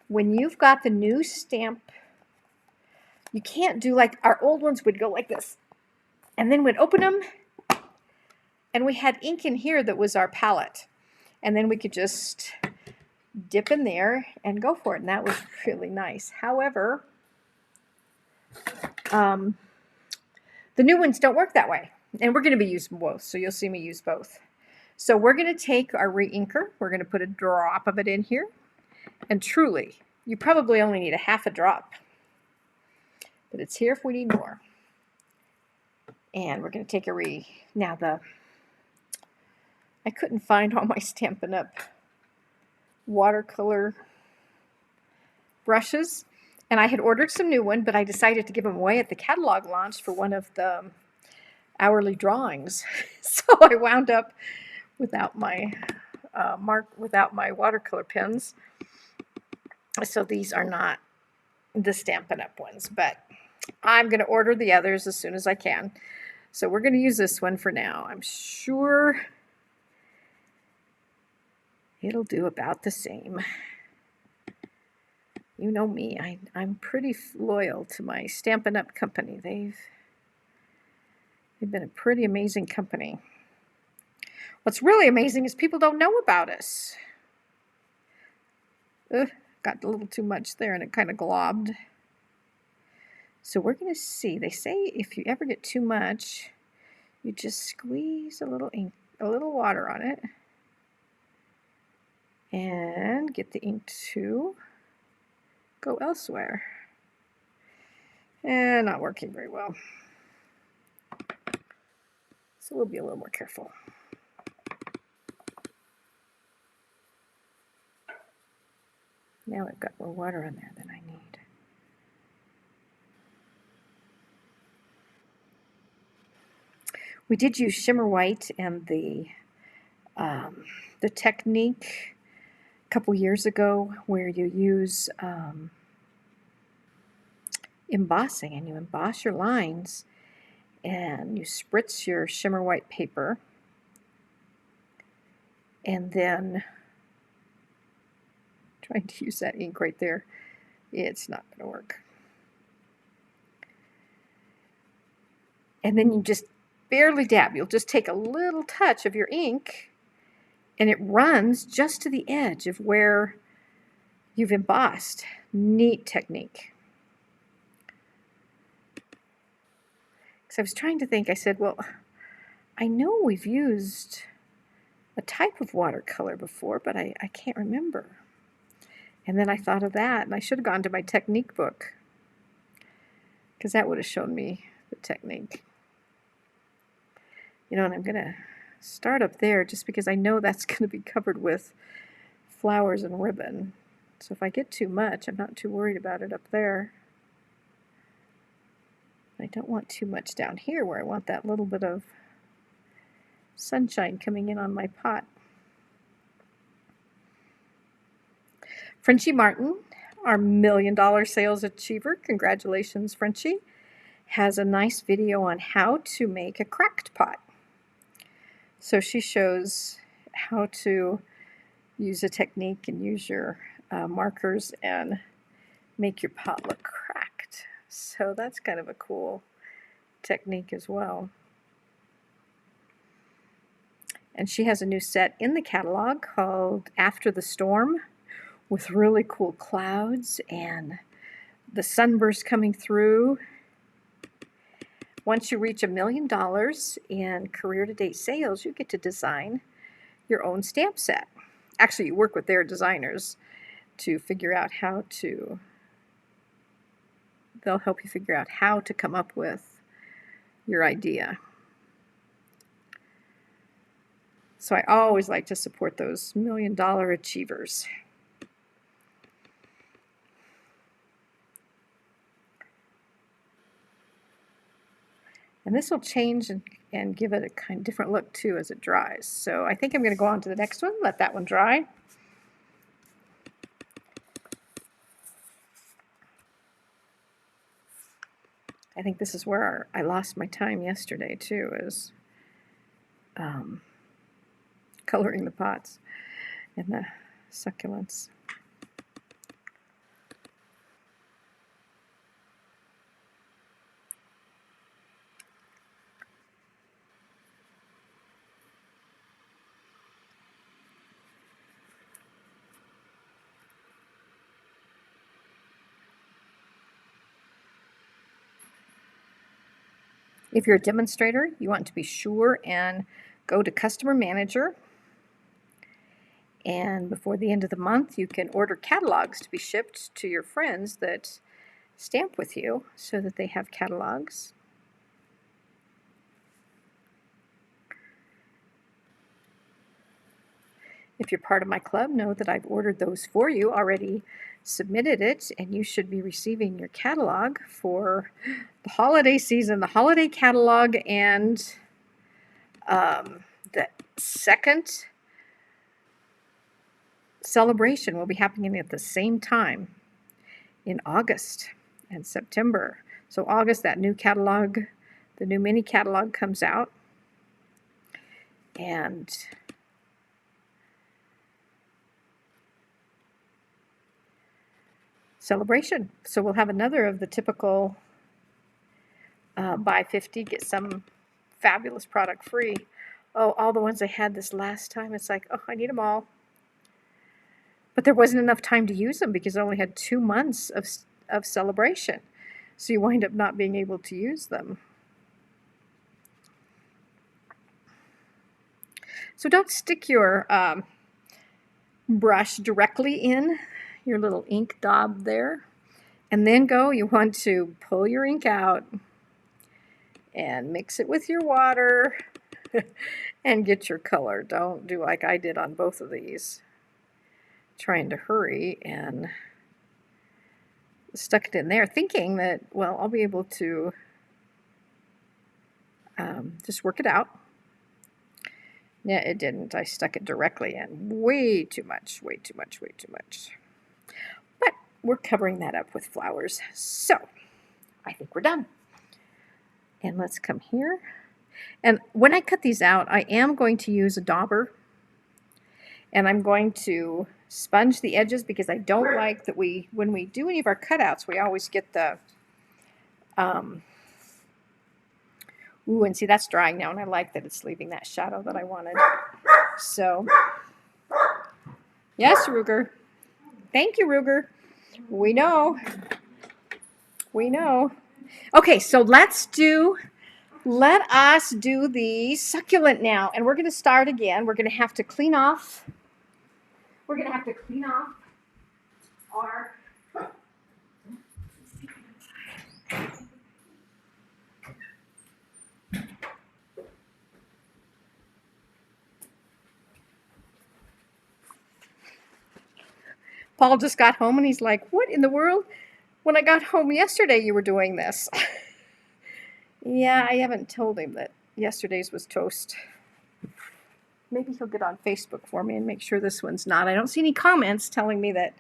when you've got the new stamp, you can't do like our old ones would go like this, and then we'd open them, and we had ink in here that was our palette. And then we could just dip in there and go for it. And that was really nice. However, the new ones don't work that way. And we're going to be using both. So you'll see me use both. So we're going to take our re-inker. We're going to put a drop of it in here. And truly, you probably only need a half a drop. But it's here if we need more. And we're going to take a Now I couldn't find all my Stampin' Up watercolor brushes, and I had ordered some new ones, but I decided to give them away at the catalog launch for one of the hourly drawings. So I wound up without my watercolor pens. So these are not the Stampin' Up ones, but I'm going to order the others as soon as I can. So we're going to use this one for now. I'm sure it'll do about the same. You know me, I'm pretty loyal to my Stampin' Up company. They've been a pretty amazing company. What's really amazing is people don't know about us. Got a little too much there and it kind of globbed. So we're going to see. They say if you ever get too much, you just squeeze a little water on it. And get the ink to go elsewhere. And not working very well. So we'll be a little more careful. Now I've got more water on there than I need. We did use shimmer white and the technique a couple years ago where you use embossing, and you emboss your lines and you spritz your shimmer white paper, and then trying to use that ink right there, it's not going to work. And then you just barely dab. You'll just take a little touch of your ink and it runs just to the edge of where you've embossed. Neat technique. Because I was trying to think, I said, well, I know we've used a type of watercolor before, but I can't remember. And then I thought of that, and I should have gone to my technique book, because that would have shown me the technique. You know, and I'm going to start up there just because I know that's going to be covered with flowers and ribbon. So if I get too much, I'm not too worried about it up there. I don't want too much down here where I want that little bit of sunshine coming in on my pot. Frenchie Martin, our $1 million sales achiever, congratulations Frenchie, has a nice video on how to make a cracked pot. So she shows how to use a technique and use your markers and make your pot look cracked. So that's kind of a cool technique as well. And she has a new set in the catalog called After the Storm, with really cool clouds and the sunburst coming through. Once you reach $1 million in career-to-date sales, you get to design your own stamp set. Actually, you work with their designers to figure out how to, they'll help you figure out how to come up with your idea. So I always like to support those $1 million achievers. And this will change and give it a kind of different look too as it dries. So I think I'm going to go on to the next one, let that one dry. I think this is where I lost my time yesterday too, is coloring the pots and the succulents. If you're a demonstrator, you want to be sure and go to Customer Manager. And before the end of the month, you can order catalogs to be shipped to your friends that stamp with you so that they have catalogs. If you're part of my club, know that I've ordered those for you, already submitted it, and you should be receiving your catalog for the holiday season, the holiday catalog, and the second celebration will be happening at the same time in August and September. So August, that new catalog, the new mini catalog comes out, and celebration. So we'll have another of the typical buy 50, get some fabulous product free. Oh, all the ones I had this last time, it's like, oh, I need them all. But there wasn't enough time to use them because I only had 2 months of celebration. So you wind up not being able to use them. So don't stick your brush directly in your little ink daub there. And then you want to pull your ink out and mix it with your water and get your color. Don't do like I did on both of these. trying to hurry and stuck it in there thinking that, well, I'll be able to just work it out. Yeah, it didn't. I stuck it directly in. Way too much, way too much, way too much. But we're covering that up with flowers. So I think we're done. And let's come here. And when I cut these out, I am going to use a dauber. And I'm going to sponge the edges because I don't like that when we do any of our cutouts, we always get the, ooh, and see that's drying now, and I like that it's leaving that shadow that I wanted. So, yes, Ruger. Thank you, Ruger. We know. We know. Okay, so let us do the succulent now, and we're going to start again. We're going to have to clean off. We're going to have to clean off our. Paul just got home and he's like, what in the world? When I got home yesterday, you were doing this. Yeah, I haven't told him that yesterday's was toast. Maybe he'll get on Facebook for me and make sure this one's not. I don't see any comments telling me that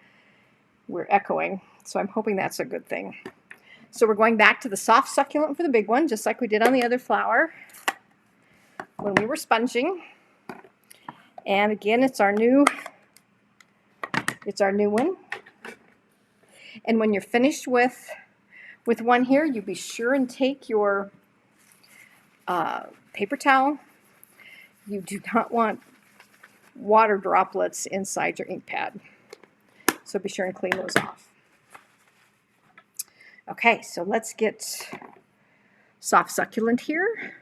we're echoing, so I'm hoping that's a good thing. So we're going back to the soft succulent for the big one, just like we did on the other flower when we were sponging. And again, it's our new one. And when you're finished with one here, you be sure and take your paper towel. You do not want water droplets inside your ink pad. So be sure and clean those off. Okay, so let's get soft succulent here.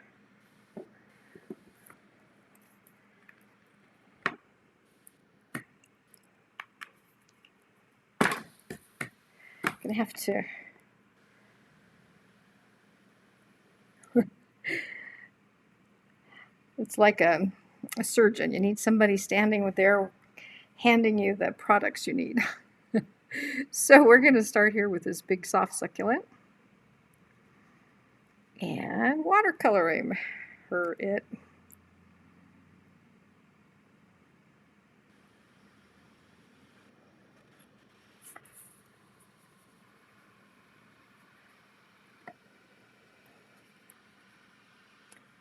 Gonna have to it's like a surgeon. You need somebody standing with there handing you the products you need. So we're going to start here with this big soft succulent and watercoloring it.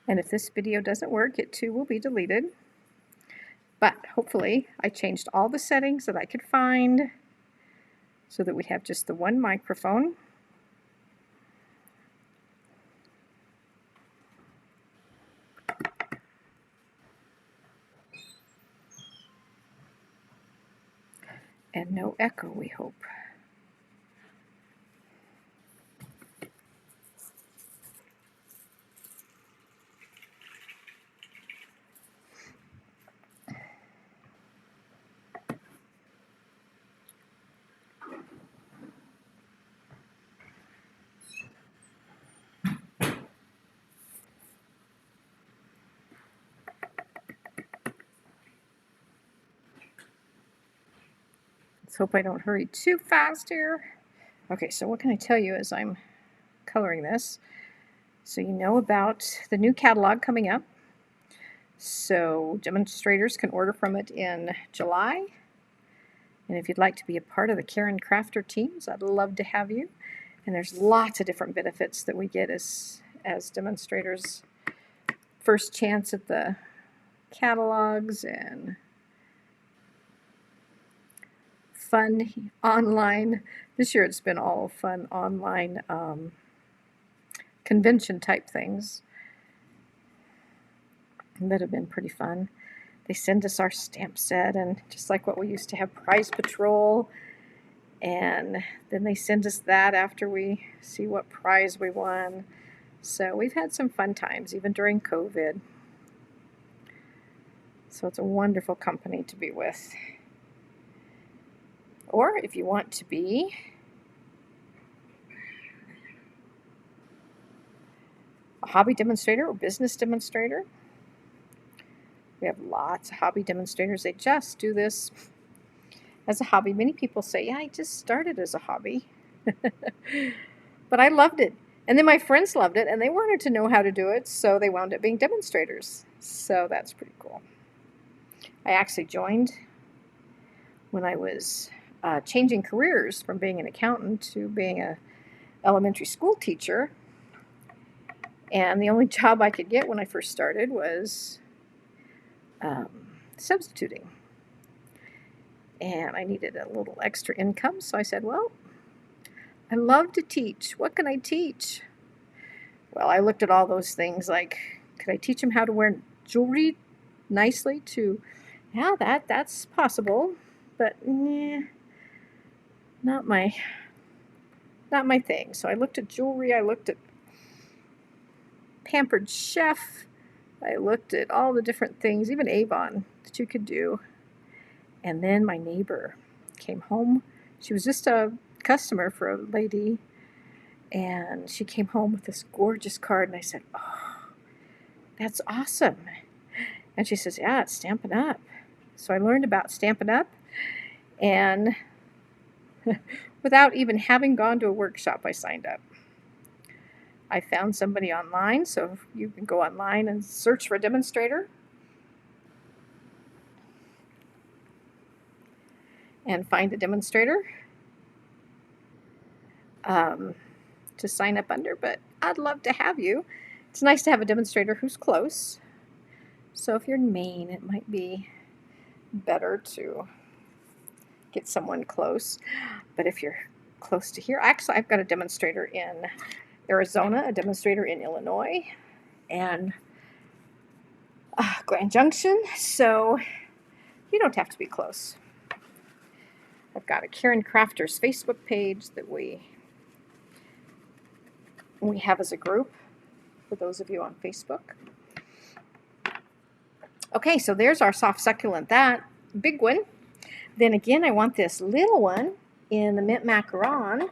And if this video doesn't work, it too will be deleted. But hopefully I changed all the settings that I could find so that we have just the one microphone. And no echo, we hope. Let's hope I don't hurry too fast here. Okay, so what can I tell you as I'm coloring this? So you know about the new catalog coming up. So demonstrators can order from it in July. And if you'd like to be a part of the Karen Crafter teams, I'd love to have you. And there's lots of different benefits that we get as demonstrators. First chance at the catalogs and fun online. This year it's been all fun online convention type things that have been pretty fun. They send us our stamp set, and just like what we used to have, Prize Patrol, and then they send us that after we see what prize we won. So we've had some fun times even during COVID. So it's a wonderful company to be with. Or if you want to be a hobby demonstrator or business demonstrator, we have lots of hobby demonstrators. They just do this as a hobby. Many people say, yeah, I just started as a hobby. But I loved it. And then my friends loved it, and they wanted to know how to do it, so they wound up being demonstrators. So that's pretty cool. I actually joined when I was changing careers from being an accountant to being an elementary school teacher. And the only job I could get when I first started was substituting. And I needed a little extra income, so I said, well, I love to teach. What can I teach? Well, I looked at all those things like, could I teach them how to wear jewelry nicely to, yeah, that's possible, but nah, not my thing. So I looked at jewelry, I looked at Pampered Chef, I looked at all the different things, even Avon, that you could do. And then my neighbor came home. She was just a customer for a lady, and she came home with this gorgeous card, and I said, oh, that's awesome. And she says, yeah, it's Stampin' Up. So I learned about Stampin' Up, and without even having gone to a workshop, I signed up. I found somebody online, so you can go online and search for a demonstrator and find a demonstrator to sign up under, but I'd love to have you. It's nice to have a demonstrator who's close. So if you're in Maine, it might be better to get someone close. But if you're close to here, actually I've got a demonstrator in Arizona, a demonstrator in Illinois, and Grand Junction, so you don't have to be close. I've got a Karen Crafter's Facebook page that we have as a group for those of you on Facebook. Okay, so there's our soft succulent, that big one. Then again, I want this little one in the mint macaron.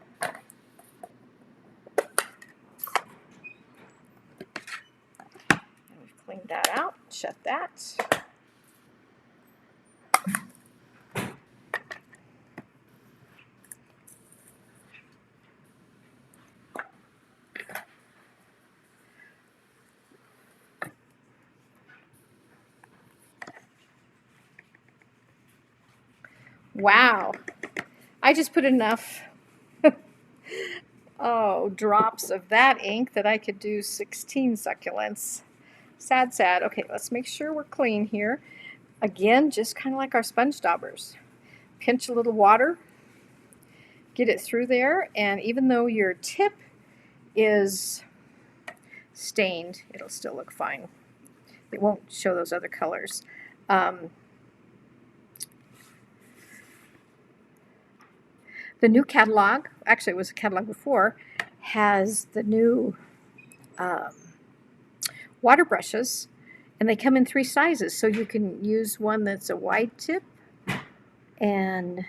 And we've cleaned that out, shut that. Wow, I just put enough drops of that ink that I could do 16 succulents. Sad, sad. Okay, let's make sure we're clean here. Again, just kind of like our sponge daubers. Pinch a little water, get it through there, and even though your tip is stained, it'll still look fine. It won't show those other colors. The new catalog, actually it was a catalog before, has the new water brushes, and they come in 3 sizes, so you can use one that's a wide tip, and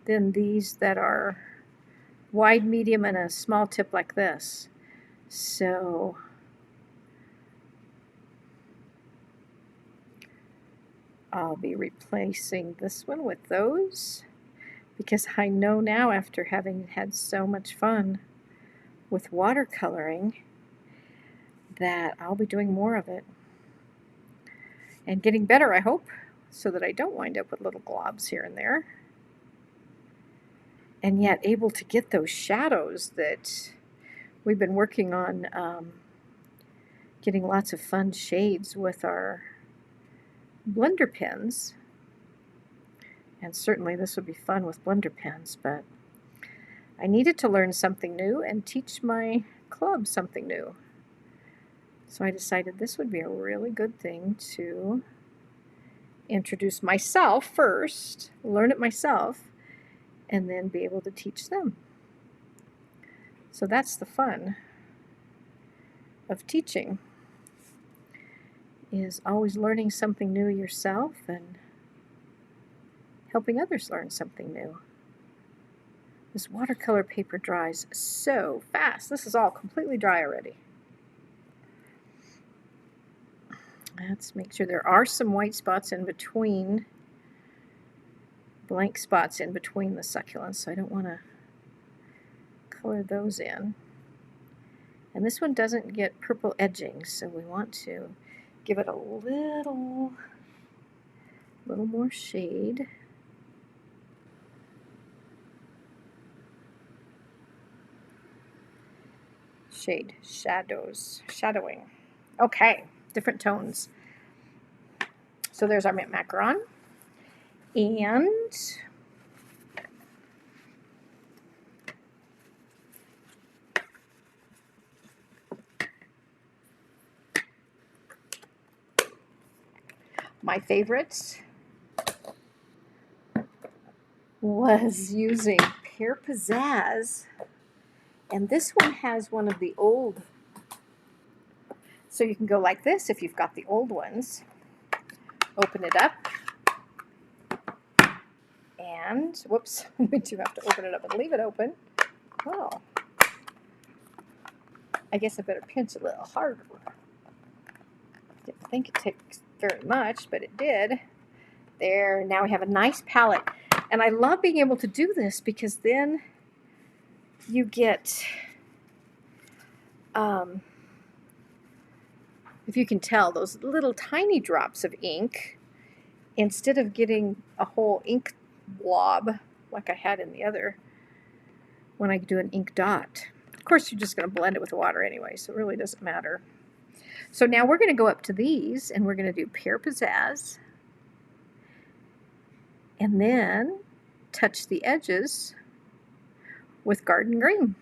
then these that are wide, medium, and a small tip like this. So I'll be replacing this one with those, because I know now, after having had so much fun with watercoloring, that I'll be doing more of it and getting better, I hope, so that I don't wind up with little globs here and there, and yet able to get those shadows that we've been working on, getting lots of fun shades with our blender pens. And certainly this would be fun with blender pens, but I needed to learn something new and teach my club something new. So I decided this would be a really good thing to introduce myself first, learn it myself, and then be able to teach them. So that's the fun of teaching, is always learning something new yourself and helping others learn something new. This watercolor paper dries so fast. This is all completely dry already. Let's make sure there are some white spots in between blank spots in between the succulents, so I don't want to color those in. And this one doesn't get purple edging, so we want to give it a little more shade. Shadowing. Okay, different tones. So there's our mint macaron. And my favorites was using Pear Pizzazz, and this one has one of the old, so you can go like this if you've got the old ones. Open it up, and whoops, we do have to open it up and leave it open. Oh, I guess I better pinch a little harder. Didn't think it takes very much, but it did. There, now we have a nice palette. And I love being able to do this because then you get, if you can tell, those little tiny drops of ink, instead of getting a whole ink blob like I had in the other, when I do an ink dot. Of course, you're just going to blend it with water anyway, so it really doesn't matter. So now we're going to go up to these, and we're going to do Pear Pizzazz, and then touch the edges with Garden Green.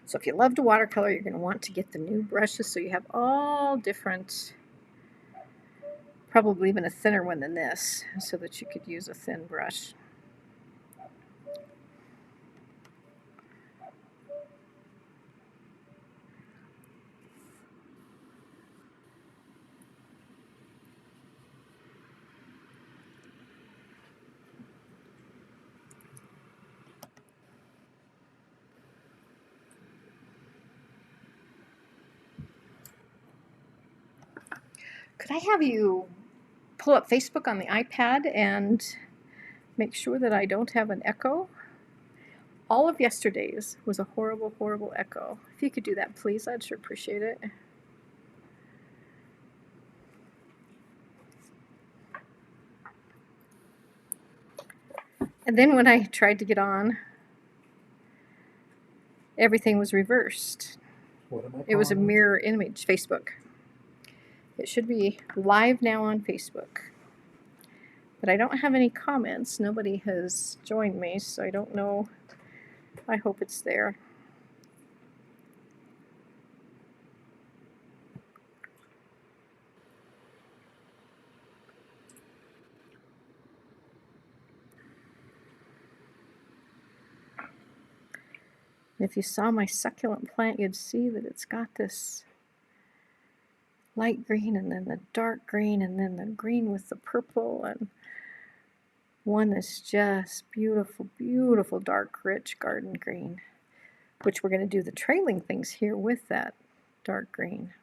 So if you loved watercolor, you're going to want to get the new brushes so you have all different, probably even a thinner one than this, so that you could use a thin brush. Could I have you pull up Facebook on the iPad and make sure that I don't have an echo? All of yesterday's was a horrible, horrible echo. If you could do that, please, I'd sure appreciate it. And then when I tried to get on, everything was reversed. What am I It was a calling mirror image, Facebook. It should be live now on Facebook. But I don't have any comments. Nobody has joined me, so I don't know. I hope it's there. If you saw my succulent plant, you'd see that it's got this light green and then the dark green and then the green with the purple, and one that's just beautiful, beautiful dark rich garden green, which we're going to do the trailing things here with that dark green.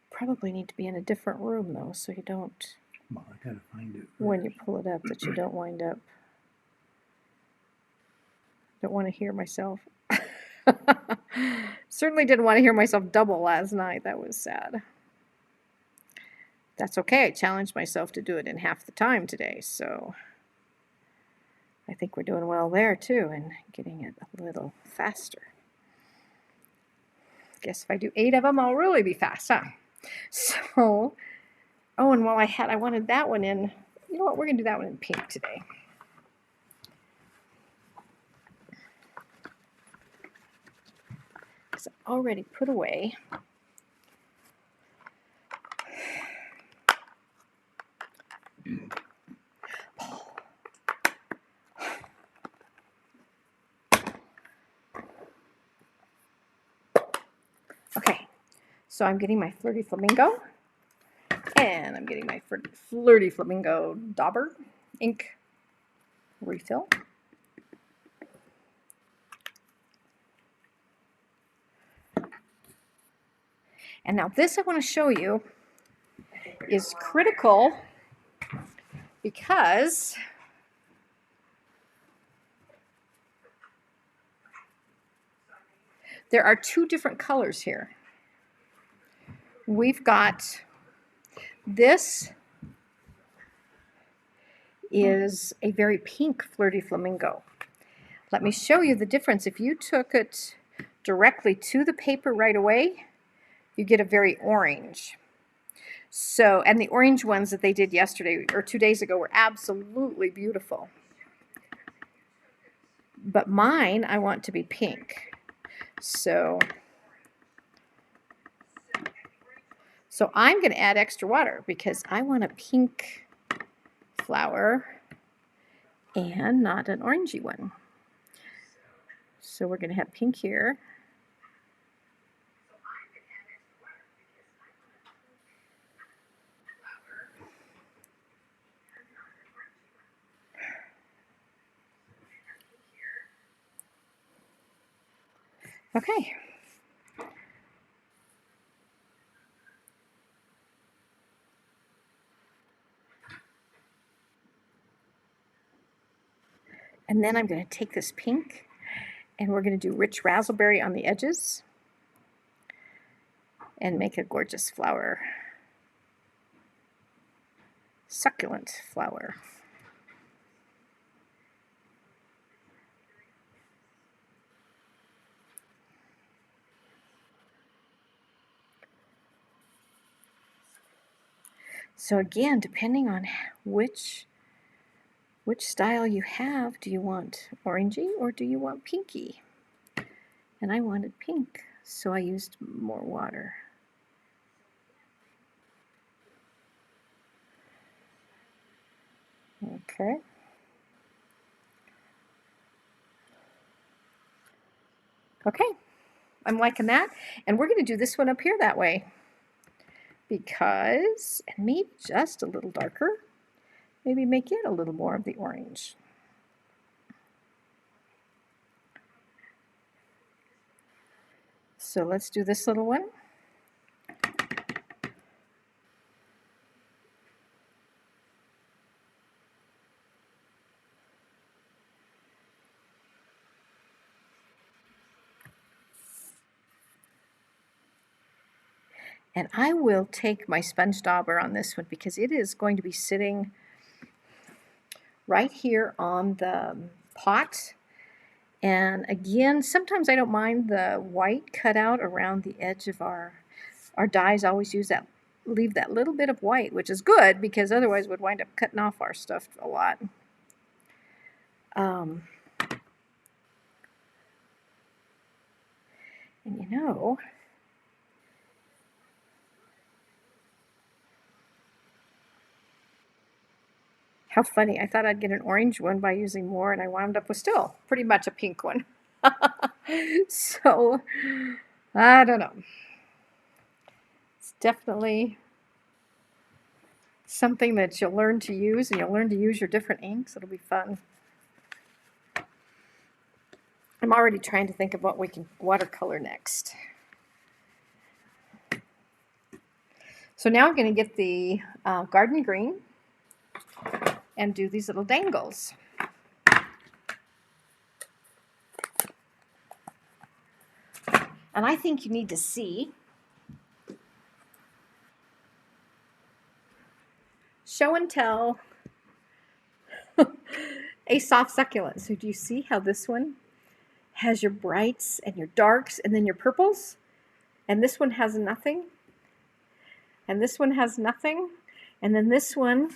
Probably need to be in a different room though, so you don't, well, I gotta find it when you pull it up, that you don't wind up. Don't want to hear myself. Certainly didn't want to hear myself double last night. That was sad. That's okay. I challenged myself to do it in half the time today, so I think we're doing well there too, and getting it a little faster. Guess if I do 8 of them, I'll really be fast, huh? So, oh, and while I wanted that one in, you know what, we're going to do that one in pink today. Because I already put away okay, So I'm getting my Flirty Flamingo, and I'm getting my Flirty Flamingo Dauber ink refill. And now this I want to show you is critical because there are two different colors here. We've got this is a very pink Flirty Flamingo. Let me show you the difference. If you took it directly to the paper right away, you get a very orange. So, and the orange ones that they did yesterday or 2 days ago were absolutely beautiful. But mine, I want to be pink. So I'm going to add extra water because I want a pink flower and not an orangey one. So we're going to have pink here. Okay. And then I'm going to take this pink and we're going to do rich raspberry on the edges and make a gorgeous flower. Succulent flower. So again, depending on which style you have, do you want orangey or do you want pinky? And I wanted pink, so I used more water. Okay. Okay, I'm liking that. And we're going to do this one up here that way. Because, and maybe just a little darker, maybe make it a little more of the orange. So let's do this little one. And I will take my sponge dauber on this one because it is going to be sitting right here on the pot. And again, sometimes I don't mind the white cutout around the edge of our dies. Always use that, leave that little bit of white, which is good because otherwise we'd wind up cutting off our stuff a lot. And you know, how funny. I thought I'd get an orange one by using more, and I wound up with still pretty much a pink one. So, I don't know. It's definitely something that you'll learn to use, and you'll learn to use your different inks. It'll be fun. I'm already trying to think of what we can watercolor next. So now I'm going to get the garden green and do these little dangles. And I think you need to see Show and Tell a soft succulent. So do you see how this one has your brights and your darks and then your purples? And this one has nothing. And this one has nothing. And then this one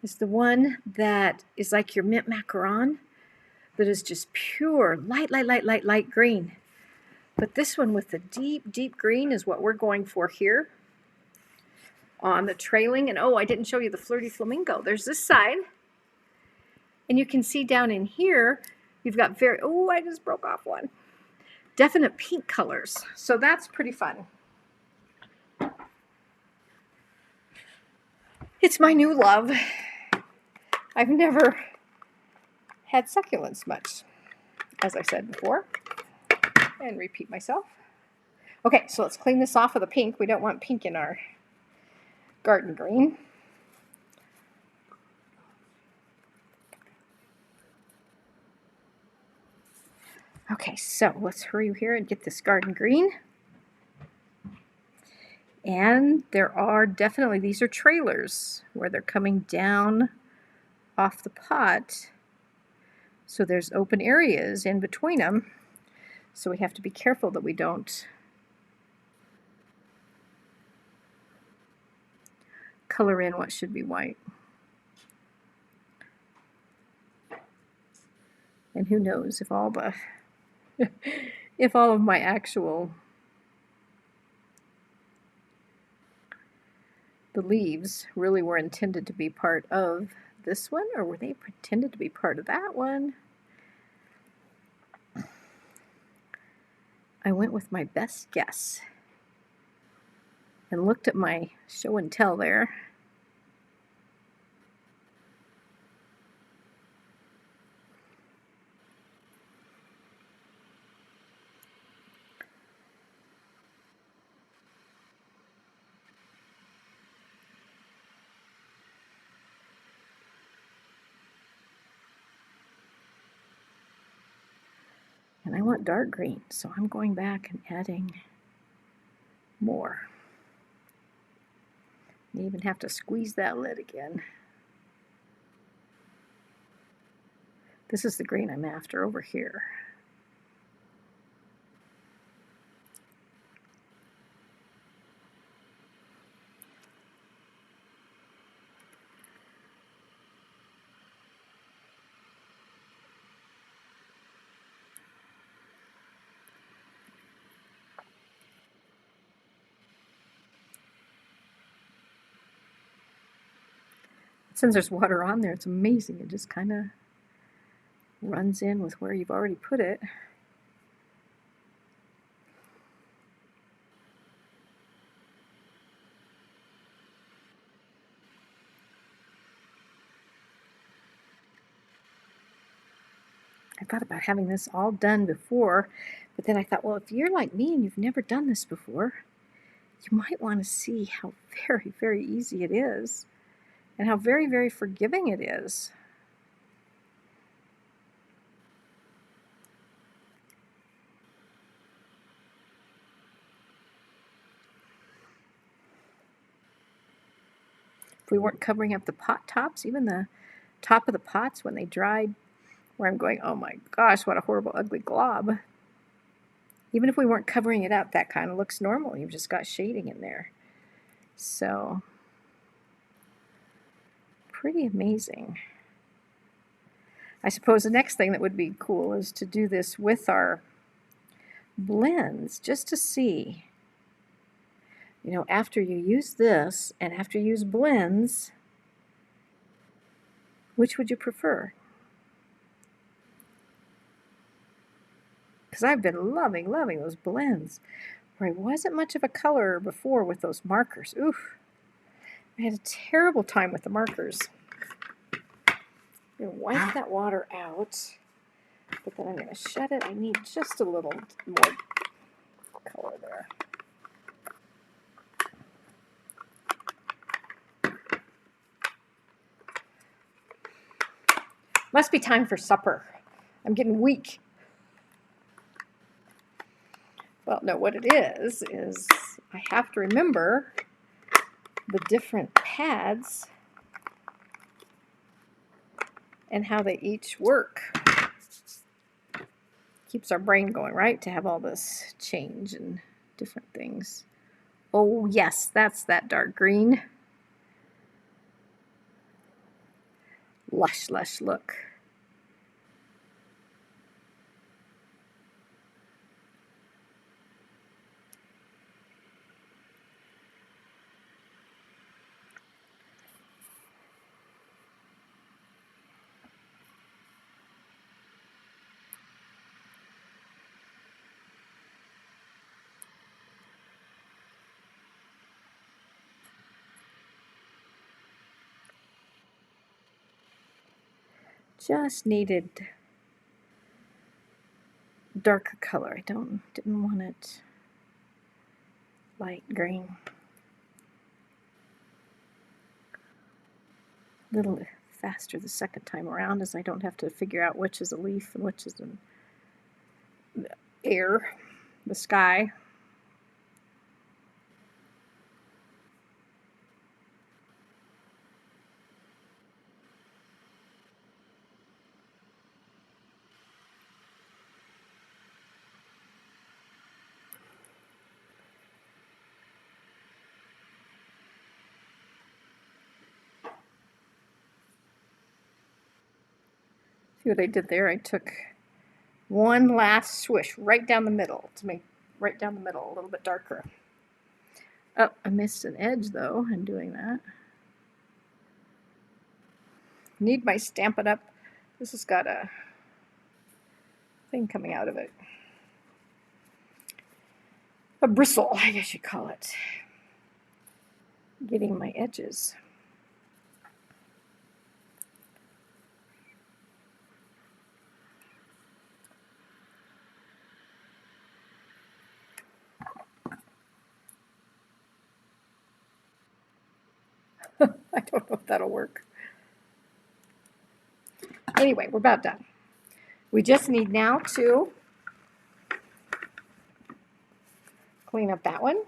is the one that is like your mint macaron, that is just pure light green. But this one with the deep green is what we're going for here on the trailing. And oh, I didn't show you the Flirty Flamingo. There's this side. And you can see down in here, you've got oh, I just broke off one. definite pink colors. So that's pretty fun. It's my new love. I've never had succulents much, as I said before, and repeat myself. Okay, so let's clean this off with the pink. We don't want pink in our garden green. Okay, so let's hurry here and get this garden green. And there are definitely, these are trailers where they're coming down off the pot. So there's open areas in between them. So we have to be careful that we don't color in what should be white. And who knows if all the if all of my actual the leaves really were intended to be part of this one, or were they pretended to be part of that one? I went with my best guess and looked at my show and tell there. And I want dark green, so I'm going back and adding more. You even have to squeeze that lid again. This is the green I'm after over here. Since there's water on there, it's amazing. It just kind of runs in with where you've already put it. I thought about having this all done before, but then I thought, well, if you're like me and you've never done this before, you might want to see how very, very easy it is and how very, very forgiving it is. If we weren't covering up the pot tops, even the top of the pots when they dried, where I'm going, oh my gosh, what a horrible, ugly glob. Even if we weren't covering it up, that kind of looks normal. You've just got shading in there. So, pretty amazing. I suppose the next thing that would be cool is to do this with our blends, just to see, you know, after you use this and after you use blends, which would you prefer? Because I've been loving those blends. Where I wasn't much of a color before with those markers. Oof. I had a terrible time with the markers. I'm going to wipe that water out, but then I'm going to shut it. I need just a little more color there. Must be time for supper. I'm getting weak. Well, no, what it is I have to remember the different pads and how they each work. Keeps our brain going, right? To have all this change and different things. Oh, yes, that's that dark green. Lush, lush look. Just needed darker color. I didn't want it light green. A little faster the second time around, as I don't have to figure out which is a leaf and which is the air, the sky. See what I did there? I took one last swish right down the middle to make right down the middle a little bit darker. Oh, I missed an edge though in doing that. Need my Stampin' Up. This has got a thing coming out of it. A bristle, I guess you'd call it. Getting my edges. I don't know if that'll work. Anyway, we're about done. We just need now to clean up that one.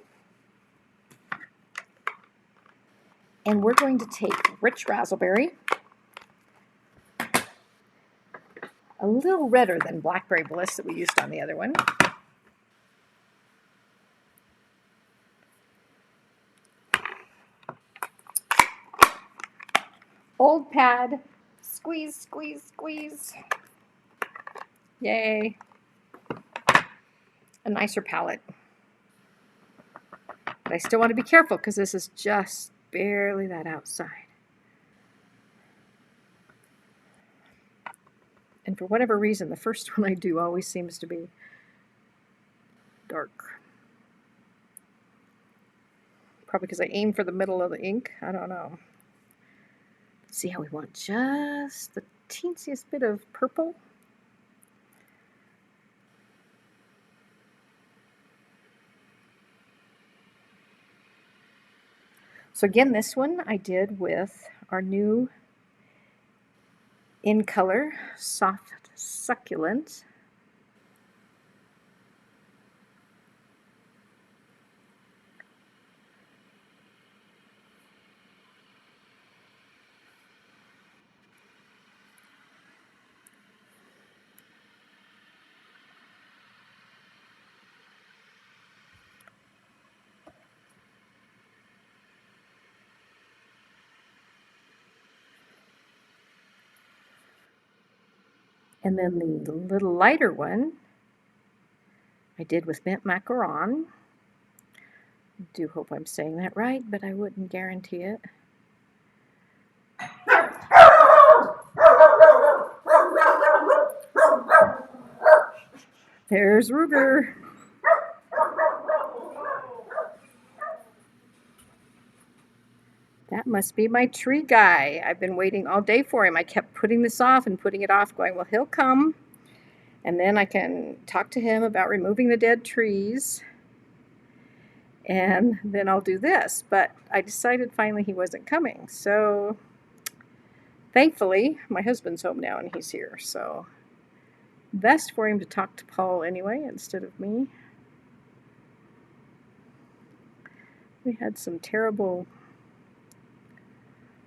And we're going to take Rich Razzleberry, a little redder than Blackberry Bliss that we used on the other one. Old pad, squeeze, squeeze, squeeze. Yay. A nicer palette. But I still want to be careful because this is just barely that outside. And for whatever reason, the first one I do always seems to be dark. Probably because I aim for the middle of the ink. I don't know. Let's see how we want just the teensiest bit of purple. So again, this one I did with our new in color Soft Succulent. And then the little lighter one I did with mint macaron. I do hope I'm saying that right, but I wouldn't guarantee it. There's Ruger. That must be my tree guy. I've been waiting all day for him. I kept putting this off and putting it off, going, well, he'll come, and then I can talk to him about removing the dead trees, and then I'll do this. But I decided finally he wasn't coming. So thankfully, my husband's home now, and he's here. So best for him to talk to Paul anyway instead of me. We had some terrible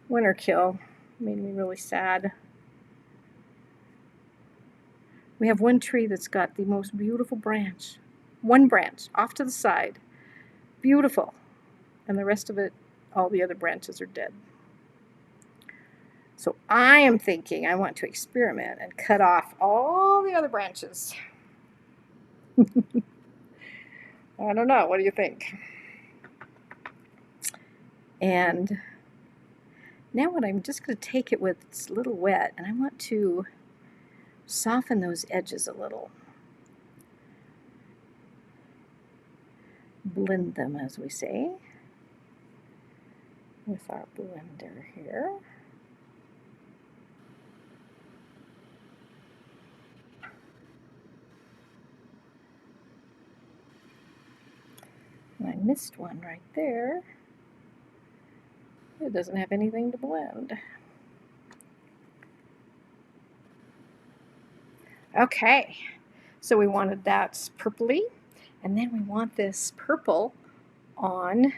winter kill. Made me really sad. We have one tree that's got the most beautiful branch. One branch off to the side. Beautiful. And the rest of it, all the other branches are dead. So I am thinking I want to experiment and cut off all the other branches. I don't know. What do you think? And now what I'm just going to take it with, it's a little wet, and I want to soften those edges a little. Blend them, as we say, with our blender here. missed one right there. It doesn't have anything to blend. Okay, so we wanted that purpley, and then we want this purple on. Do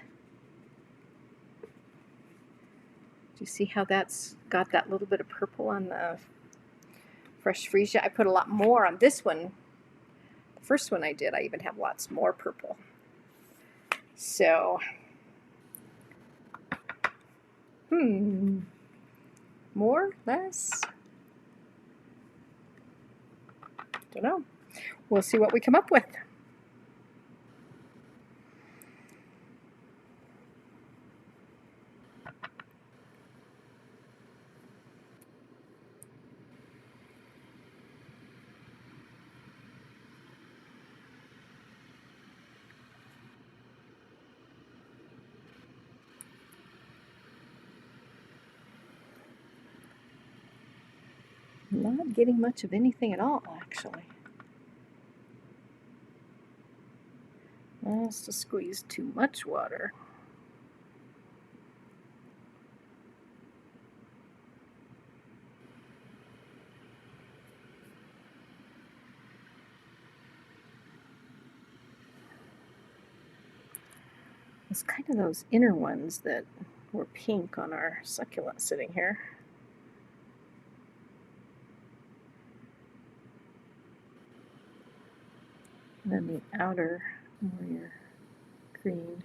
you see how that's got that little bit of purple on the fresh freesia? I put a lot more on this one. The first one I did, I even have lots more purple. So, more, less? Don't know. We'll see what we come up with. Not getting much of anything at all, actually. That's to squeeze too much water. It's kind of those inner ones that were pink on our succulent sitting here. And then the outer more your green.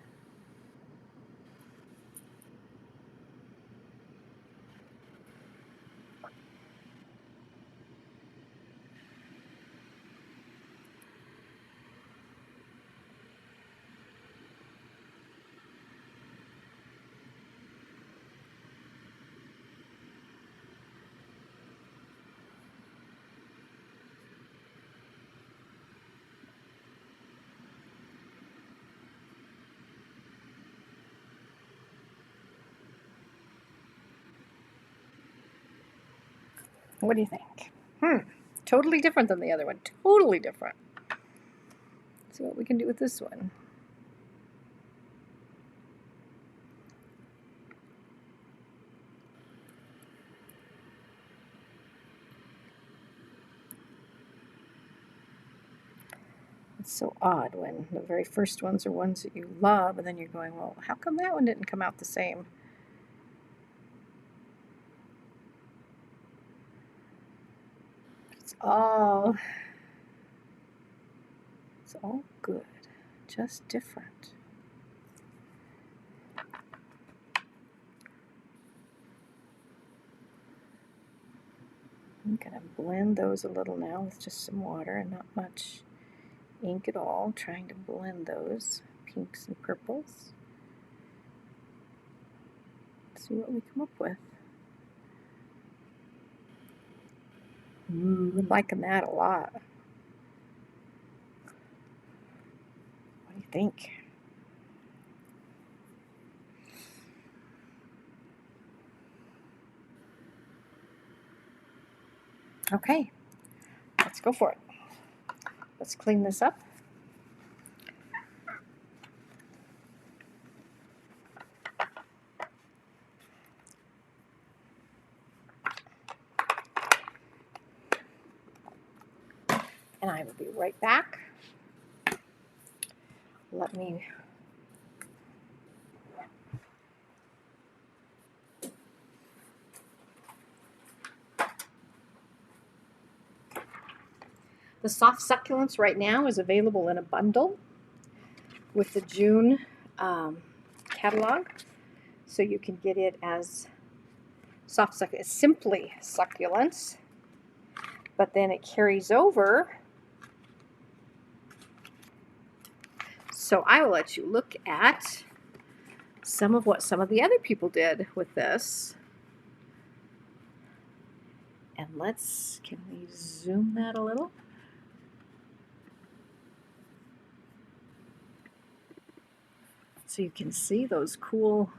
What do you think? Totally different than the other one. Totally different. See what we can do with this one. It's so odd when the very first ones are ones that you love, and then you're going, well, how come that one didn't come out the same? It's all good, just different. I'm going to blend those a little now with just some water and not much ink at all, trying to blend those pinks and purples. See what we come up with. I'm liking that a lot. What do you think? Okay, let's go for it. Let's clean this up. And I will be right back. Let me The Soft Succulents right now is available in a bundle with the June catalog. So you can get it as Soft Succulents, simply Succulents, but then it carries over. So I will let you look at some of what some of the other people did with this. And can we zoom that a little? So you can see those cool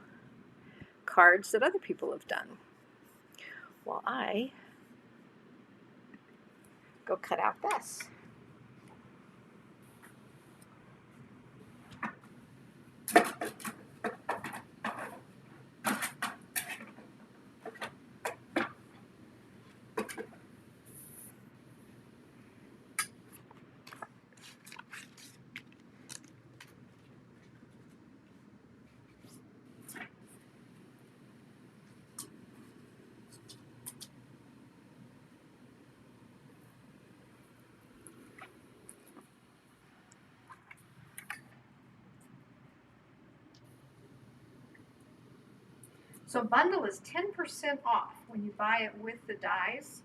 cards that other people have done. While I go cut out this. So bundle is 10% off when you buy it with the dies.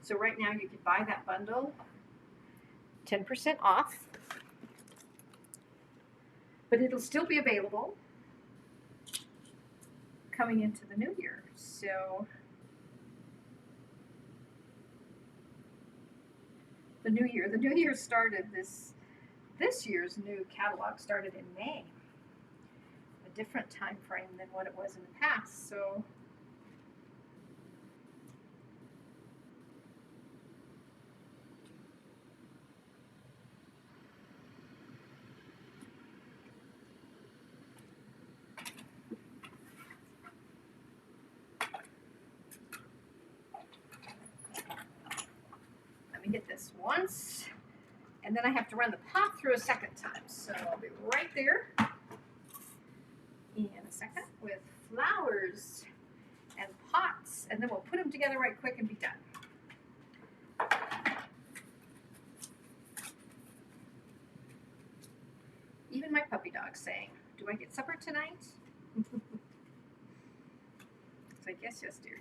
So right now you can buy that bundle 10% off, but it'll still be available coming into the new year. So the new year started this year's new catalog started in May. A different time frame than what it was in the past. So let me get this once, and then I have to run the pot through a second time. So I'll be right there in a second with flowers and pots, and then we'll put them together right quick and be done. Even my puppy dog's saying, "Do I get supper tonight?" So I guess yes, dear.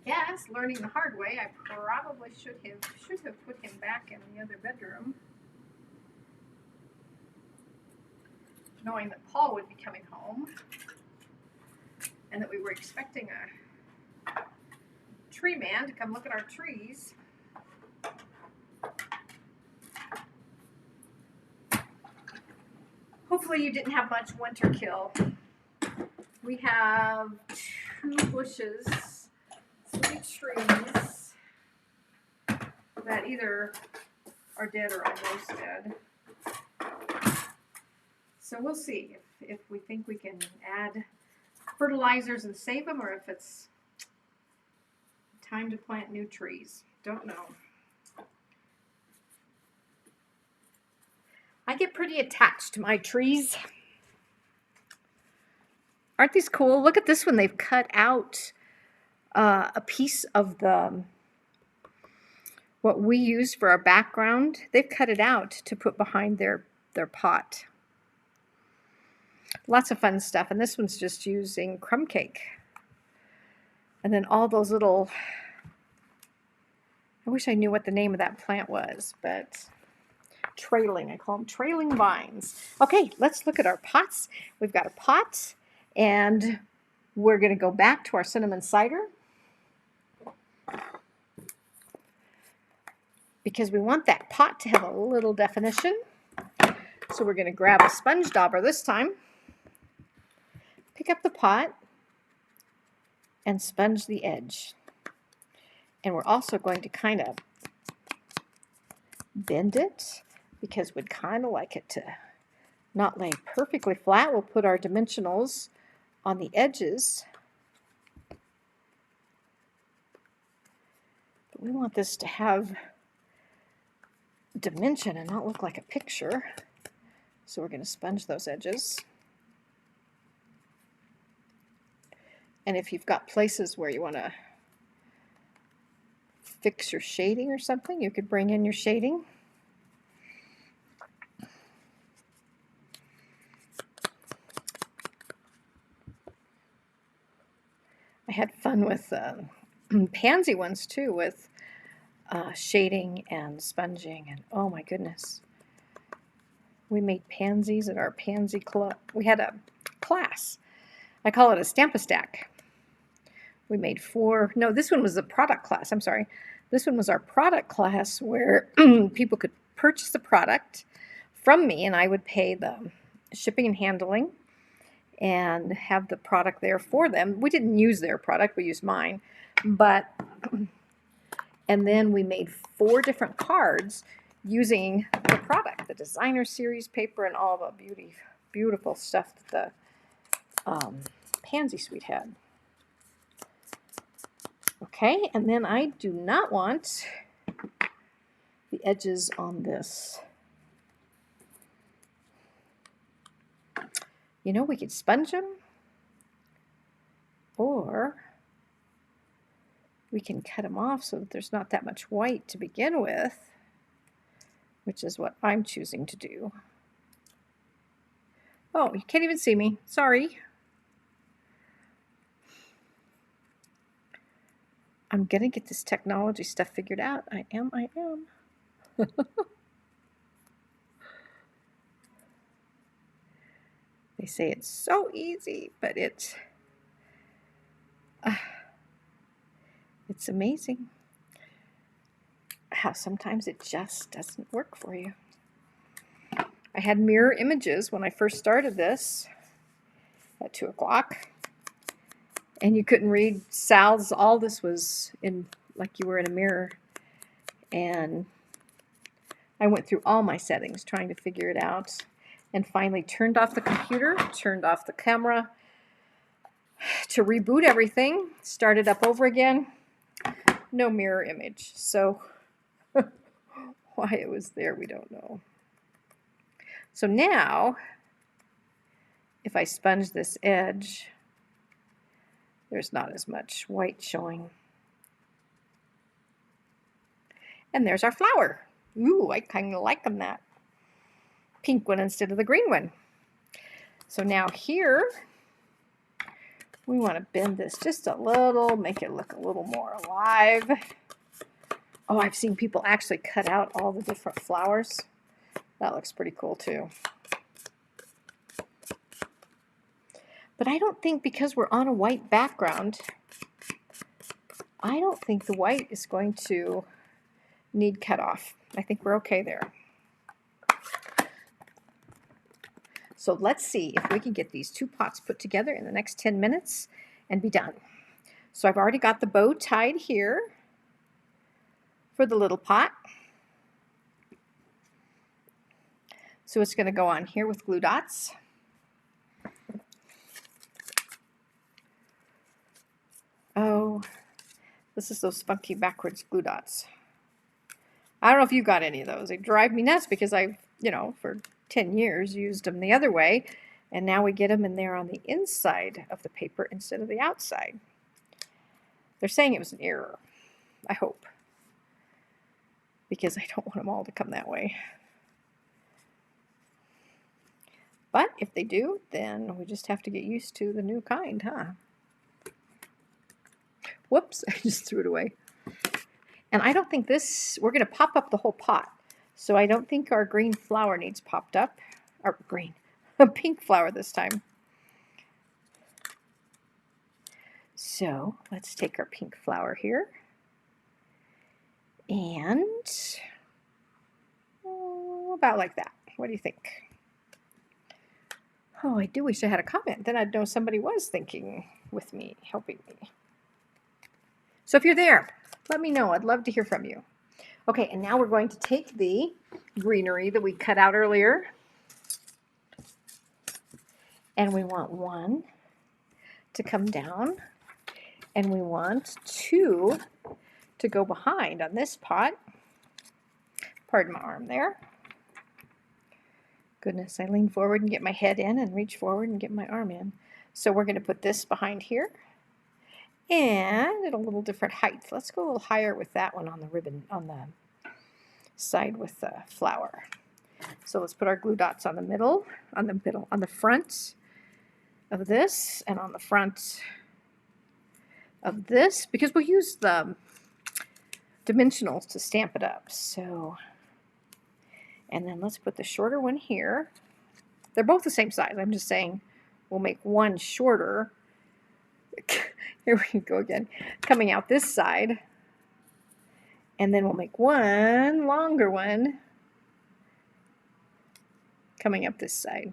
Yes, learning the hard way, I probably should have put him back in the other bedroom, knowing that Paul would be coming home and that we were expecting a tree man to come look at our trees. Hopefully you didn't have much winter kill. We have 2 bushes, 3 trees that either are dead or almost dead. So we'll see if we think we can add fertilizers and save them, or if it's time to plant new trees. Don't know. I get pretty attached to my trees. Aren't these cool? Look at this one. They've cut out a piece of what we use for our background. They've cut it out to put behind their pot. Lots of fun stuff. And this one's just using crumb cake. And then all those little, I wish I knew what the name of that plant was, but trailing, I call them trailing vines. Okay, let's look at our pots. We've got a pot, and we're going to go back to our cinnamon cider because we want that pot to have a little definition. So we're going to grab a sponge dauber this time, pick up the pot, and sponge the edge. And we're also going to kind of bend it because we'd kind of like it to not lay perfectly flat. We'll put our dimensionals on the edges. But we want this to have dimension and not look like a picture. So we're going to sponge those edges. And if you've got places where you want to fix your shading or something, you could bring in your shading. I had fun with pansy ones too, with shading and sponging, and oh my goodness. We made pansies at our pansy club. We had a class. I call it a Stamp-A-Stack. We made 4, no, this one was a product class, I'm sorry. This one was our product class where people could purchase the product from me and I would pay the shipping and handling. and have the product there for them. We didn't use their product, we used mine. But, and then we made 4 different cards using the product, the designer series paper and all the beautiful stuff that the Pansy Suite had. Okay, and then I do not want the edges on this. You know, we could sponge them, or we can cut them off so that there's not that much white to begin with, which is what I'm choosing to do. Oh, you can't even see me. Sorry. I'm going to get this technology stuff figured out. I am. They say it's so easy, but it's amazing how sometimes it just doesn't work for you. I had mirror images when I first started this at 2 o'clock. And you couldn't read Sal's. All this was in like you were in a mirror. And I went through all my settings trying to figure it out. And finally turned off the computer, turned off the camera to reboot everything, started up over again. No mirror image. So why it was there, we don't know. So now, if I sponge this edge, there's not as much white showing. And there's our flower. Ooh, I kind of like that pink one instead of the green one. So now here, we want to bend this just a little, make it look a little more alive. Oh, I've seen people actually cut out all the different flowers. That looks pretty cool too. But I don't think, because we're on a white background, I don't think the white is going to need cut off. I think we're okay there. So let's see if we can get these 2 pots put together in the next 10 minutes and be done. So I've already got the bow tied here for the little pot. So it's going to go on here with glue dots. Oh, this is those funky backwards glue dots. I don't know if you got any of those. They drive me nuts because I've, for 10 years used them the other way, and now we get them in there on the inside of the paper instead of the outside. They're saying it was an error, I hope, because I don't want them all to come that way. But if they do, then we just have to get used to the new kind, huh? Whoops, I just threw it away. And I don't think this, we're going to pop up the whole pot. So I don't think our green flower needs popped up. Or green, a pink flower this time. So let's take our pink flower here. And about like that. What do you think? Oh, I do wish I had a comment. Then I'd know somebody was thinking with me, helping me. So if you're there, let me know. I'd love to hear from you. Okay, and now we're going to take the greenery that we cut out earlier. And we want 1 to come down. And we want 2 to go behind on this pot. Pardon my arm there. Goodness, I lean forward and get my head in and reach forward and get my arm in. So we're going to put this behind here. And at a little different height. Let's go a little higher with that one on the ribbon, on the side with the flower. So let's put our glue dots on the middle, on the front of this, and on the front of this, because we'll use the dimensionals to stamp it up. So, and then let's put the shorter one here. They're both the same size. I'm just saying we'll make one shorter. Here we go again, coming out this side, and then we'll make one longer one coming up this side.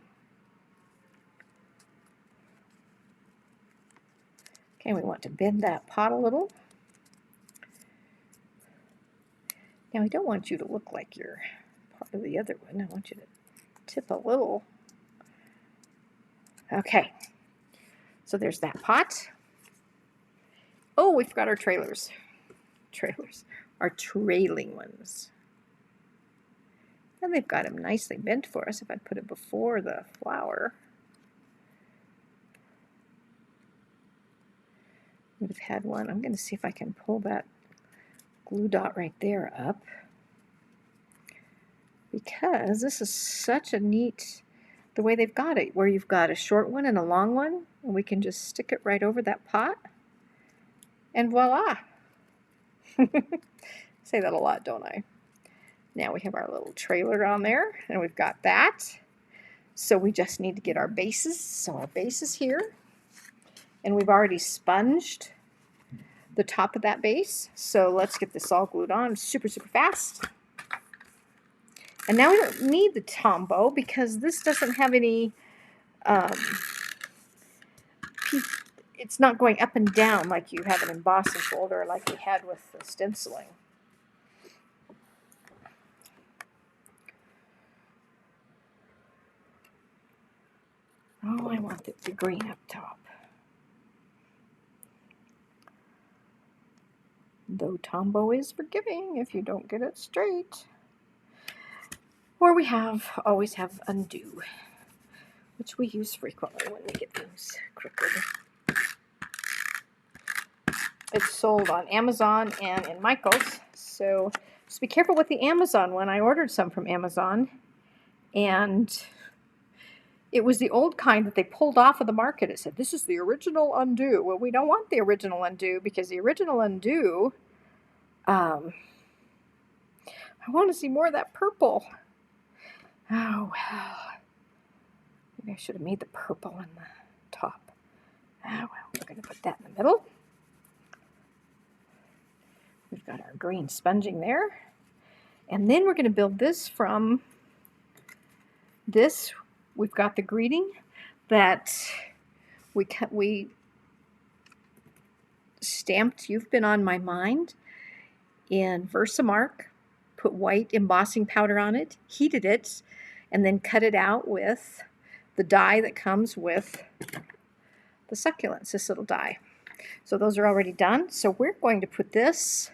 Okay, we want to bend that pot a little. Now, I don't want you to look like you're part of the other one. I want you to tip a little. Okay, so there's that pot. Oh, we forgot our trailers. Our trailing ones. And they've got them nicely bent for us if I put it before the flower. Would have had one. I'm going to see if I can pull that glue dot right there up, because this is such a neat, the way they've got it, where you've got a short one and a long one, and we can just stick it right over that pot, and voila. Say that a lot, don't I? Now we have our little trailer on there, and we've got that. So we just need to get our bases. So our base is here, and we've already sponged the top of that base. So let's get this all glued on super, super fast. And now we don't need the tombow because this doesn't have any, it's not going up and down like you have an embossing folder like we had with the stenciling. Oh, I want the green up top. Though tombow is forgiving if you don't get it straight. Or we always have undo, which we use frequently when we get things crooked. It's sold on Amazon and in Michael's, so just be careful with the Amazon one. I ordered some from Amazon, and it was the old kind that they pulled off of the market. It said, this is the original undo. Well, we don't want the original undo, because the original undo, I want to see more of that purple. Oh, well. Maybe I should have made the purple on the top. Oh, well, we're going to put that in the middle. We've got our green sponging there. And then we're going to build this from this. We've got the greeting that we stamped You've Been on My Mind in Versamark, put white embossing powder on it, heated it, and then cut it out with the die that comes with the succulents, this little die. So those are already done. So we're going to put this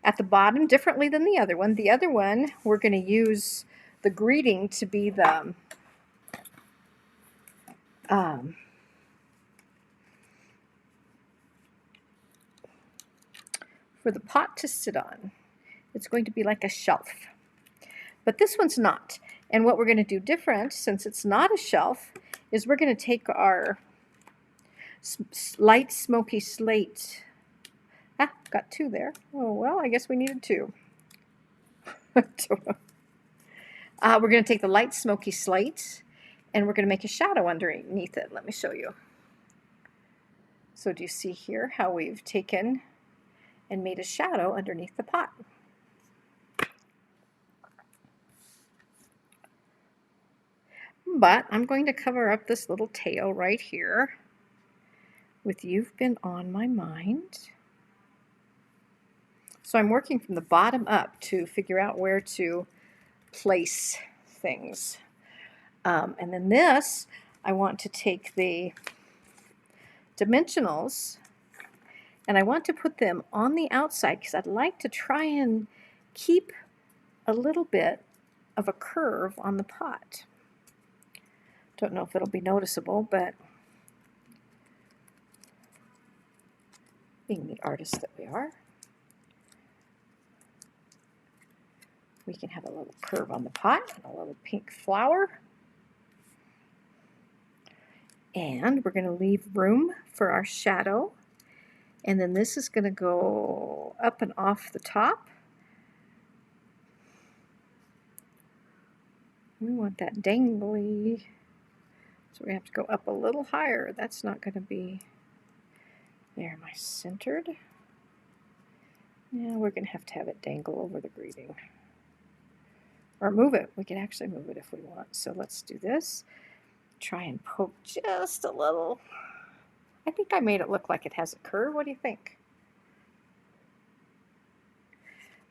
at the bottom differently than the other one. The other one, we're going to use the greeting to be the for the pot to sit on. It's going to be like a shelf. But this one's not. And what we're going to do different, since it's not a shelf, is we're going to take our light smoky slate. Got two there. Oh, well, I guess we needed two. We're going to take the light smoky slate, and we're going to make a shadow underneath it. Let me show you. So do you see here how we've taken and made a shadow underneath the pot? But I'm going to cover up this little tail right here with You've Been on My Mind. So I'm working from the bottom up to figure out where to place things. And then this, I want to take the dimensionals and I want to put them on the outside because I'd like to try and keep a little bit of a curve on the pot. Don't know if it'll be noticeable, but being the artist that we are, we can have a little curve on the pot and a little pink flower. And we're going to leave room for our shadow. And then this is going to go up and off the top. We want that dangly. So we have to go up a little higher. That's not going to be there. Am I centered? Yeah, we're going to have it dangle over the greeting. Or move it. We can actually move it if we want. So let's do this. Try and poke just a little I think I made it look like it has a curve. What do you think?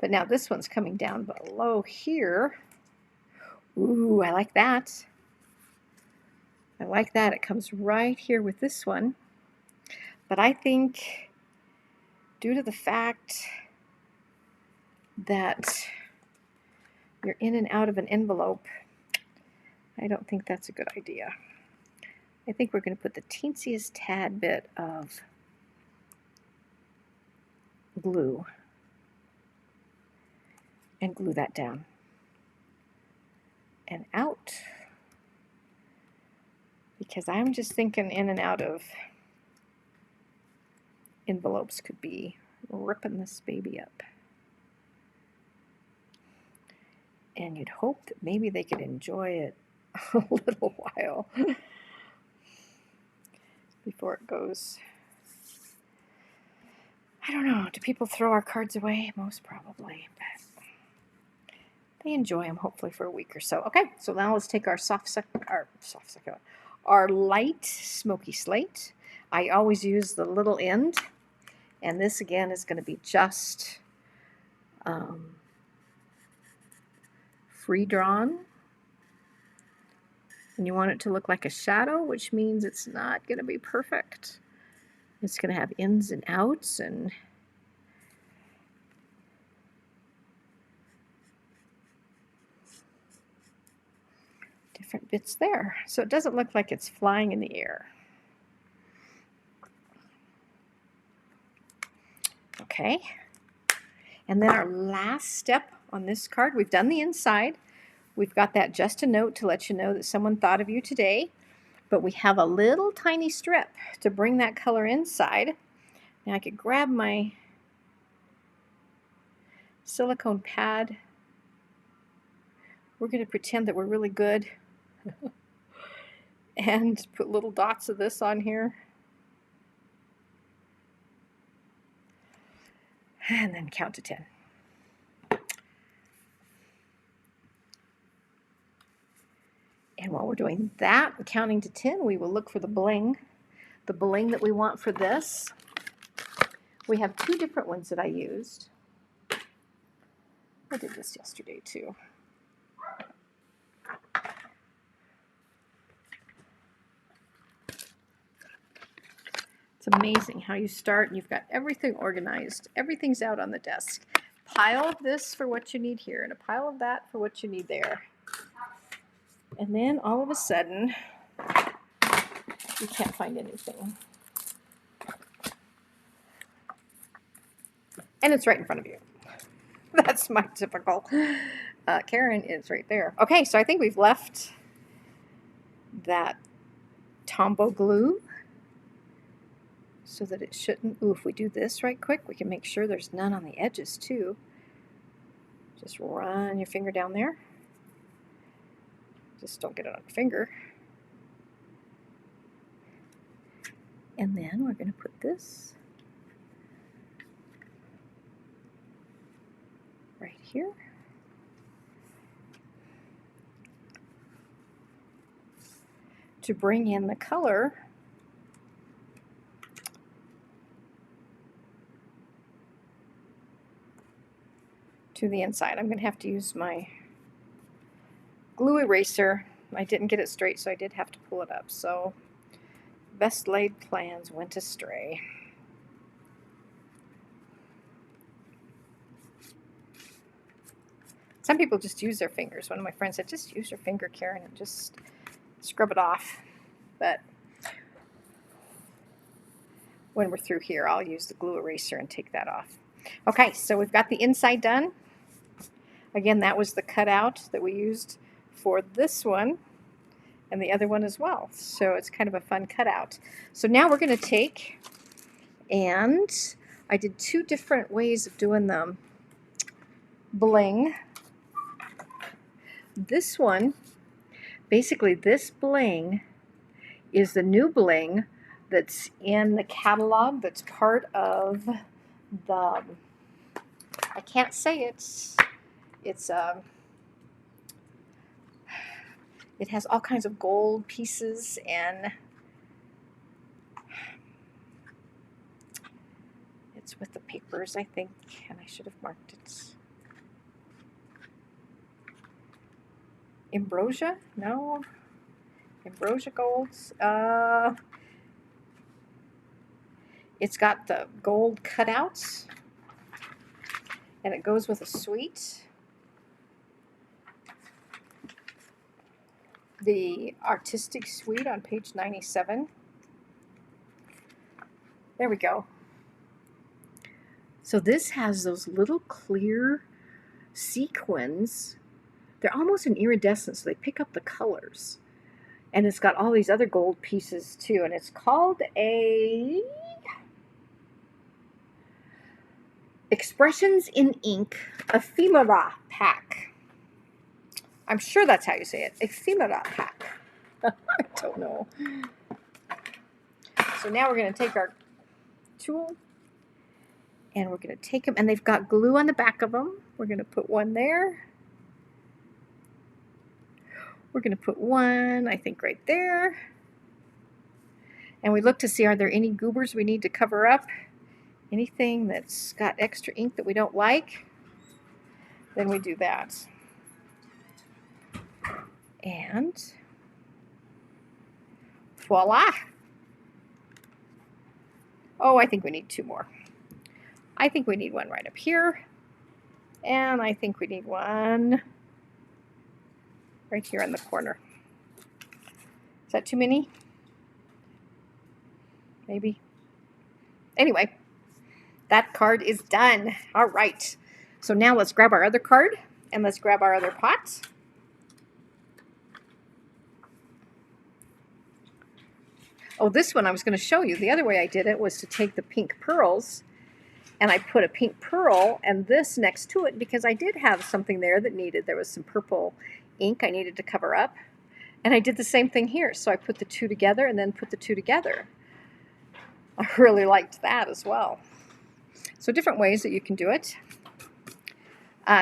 But now this one's coming down below here. Ooh, I like that. I like that. It comes right here with this one. But I think due to the fact that you're in and out of an envelope, I don't think that's a good idea. I think we're going to put the teensiest tad bit of glue and glue that down and out, because I'm just thinking in and out of envelopes could be ripping this baby up. And you'd hope that maybe they could enjoy it a little while before it goes. I don't know. Do people throw our cards away? Most probably, but they enjoy them hopefully for a week or so. Okay, so now let's take our our light smoky slate. I always use the little end, and this again is going to be just free drawn. And you want it to look like a shadow, which means it's not going to be perfect. It's going to have ins and outs and different bits there. So it doesn't look like it's flying in the air. Okay. And then our last step on this card, we've done the inside. We've got that just a note to let you know that someone thought of you today. But we have a little tiny strip to bring that color inside. Now I could grab my silicone pad. We're going to pretend that we're really good and put little dots of this on here. And then count to 10. And while we're doing that, counting to 10, we will look for the bling that we want for this. We have two different ones that I used. I did this yesterday too. It's amazing how you start and you've got everything organized. Everything's out on the desk. Pile of this for what you need here and a pile of that for what you need there. And then all of a sudden, you can't find anything. And it's right in front of you. That's my typical. Karen is right there. Okay, so I think we've left that Tombow glue so that it shouldn't. Ooh, if we do this right quick, we can make sure there's none on the edges too. Just run your finger down there. Just don't get it on your finger. And then we're going to put this right here. To bring in the color to the inside. I'm going to have to use my glue eraser. I didn't get it straight, so I did have to pull it up. So best laid plans went astray. Some people just use their fingers. One of my friends said, just use your finger, Karen, and just scrub it off. But when we're through here, I'll use the glue eraser and take that off. Okay, so we've got the inside done. Again, that was the cutout that we used for this one and the other one as well. So it's kind of a fun cutout. So now we're going to take, and I did two different ways of doing the bling. This one, basically this bling is the new bling that's in the catalog that's part of the, I can't say it has all kinds of gold pieces and It's with the papers, I think, and I should have marked it. Ambrosia? No. Ambrosia golds. It's got the gold cutouts, and it goes with a suite. The artistic suite on page 97. There we go. So this has those little clear sequins. They're almost an iridescent, so they pick up the colors. And it's got all these other gold pieces too, and it's called a Expressions in Ink Ephemera Pack. I'm sure that's how you say it. Ephemera Pack. I don't know. So now we're going to take our tool and we're going to take them, and they've got glue on the back of them. We're going to put one there. We're going to put one, I think, right there. And we look to see, are there any goobers we need to cover up? Anything that's got extra ink that we don't like? Then we do that. And voila. Oh, I think we need two more. I think we need one right up here. And I think we need one right here in the corner. Is that too many? Maybe. Anyway, that card is done. All right. So now let's grab our other card and let's grab our other pot. Oh, this one I was going to show you. The other way I did it was to take the pink pearls, and I put a pink pearl and this next to it because I did have something there that there was some purple ink I needed to cover up. And I did the same thing here. So I put the two together and then put the two together. I really liked that as well. So different ways that you can do it.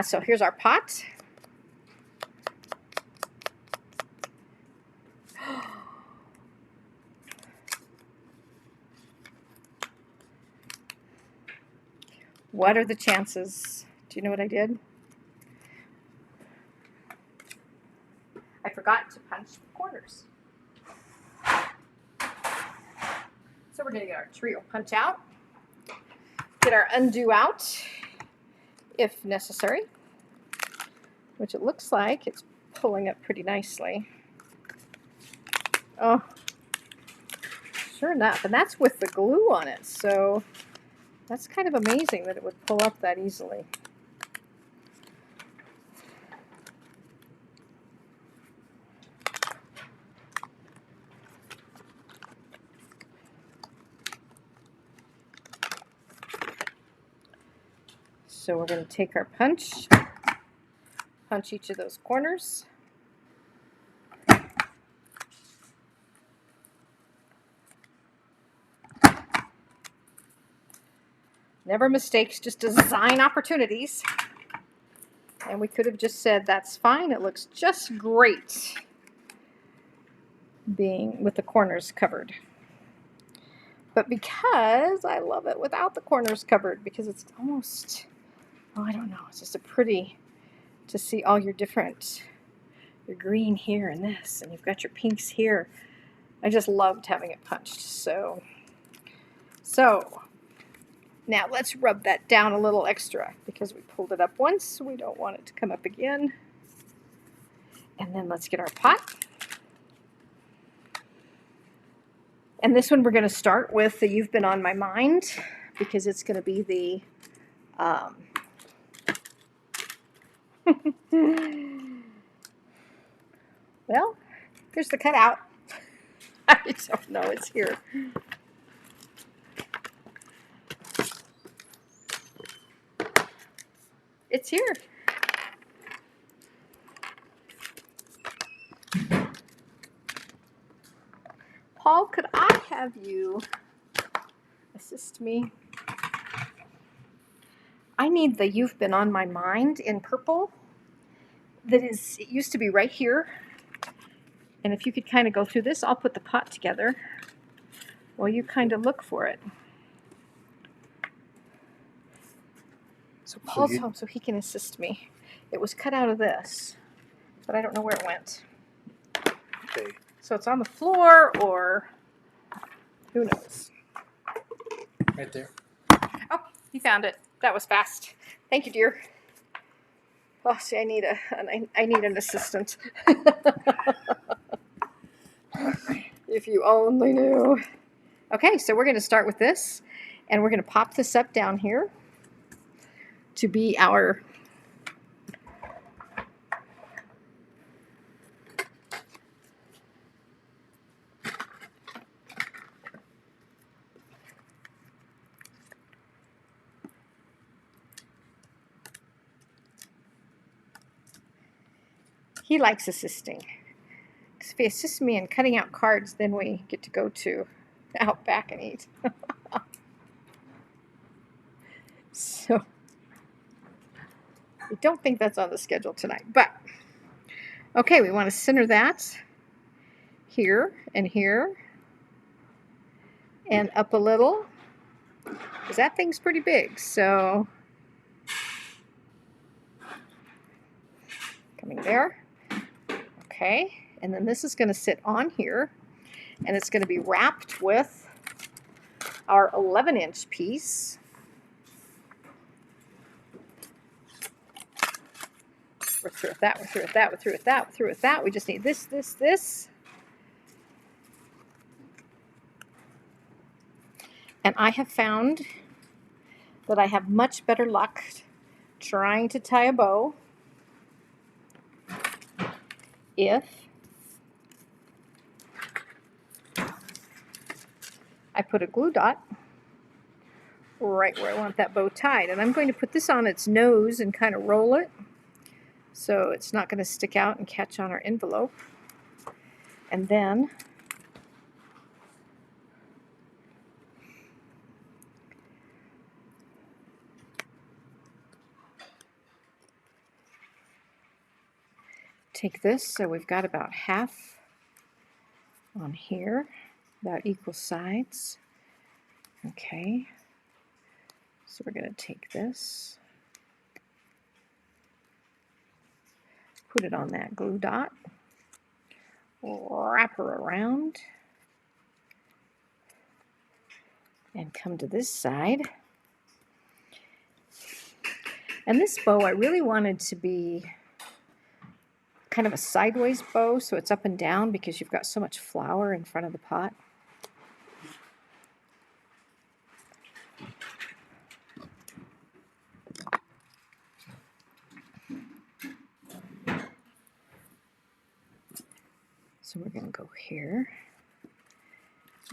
So here's our pot. What are the chances? Do you know what I did? I forgot to punch the corners. So we're going to get our trio punch out, get our undo out if necessary, which it looks like it's pulling up pretty nicely. Oh, sure enough, and that's with the glue on it, so that's kind of amazing that it would pull up that easily. So we're going to take our punch each of those corners. Never mistakes, just design opportunities. And we could have just said, that's fine, it looks just great being with the corners covered. But because I love it without the corners covered, because it's almost, oh, I don't know, it's just a pretty to see all your different, your green here and this, and you've got your pinks here. I just loved having it punched. So now let's rub that down a little extra because we pulled it up once, so we don't want it to come up again. And then let's get our pot. And this one we're going to start with the You've Been on My Mind, because it's going to be the well, here's the cutout. I don't know, it's here. It's here. Paul, could I have you assist me? I need the You've Been on My Mind in purple. It used to be right here. And if you could kind of go through this, I'll put the pot together while you kind of look for it. So Paul's home so he can assist me. It was cut out of this, but I don't know where it went. Okay. So it's on the floor, or who knows? Right there. Oh, he found it. That was fast. Thank you, dear. Oh, see, I need an assistant. If you only knew. Okay, so we're going to start with this, and we're going to pop this up down here to be our he likes assisting. Because if he assists me in cutting out cards, then we get to go to out back and eat. So I don't think that's on the schedule tonight, but okay, we want to center that here and here and up a little, because that thing's pretty big. So coming there. Okay, and then this is going to sit on here, and it's going to be wrapped with our 11-inch piece. We're through with that, we're through with that, we're through with that, we're through with that. We just need this, this, this. And I have found that I have much better luck trying to tie a bow if I put a glue dot right where I want that bow tied. And I'm going to put this on its nose and kind of roll it so it's not going to stick out and catch on our envelope. And then take this, so we've got about half on here, about equal sides. Okay, so we're going to take this, put it on that glue dot, wrap her around, and come to this side. And this bow I really wanted to be kind of a sideways bow, so it's up and down because you've got so much flour in front of the pot. So we're going to go here,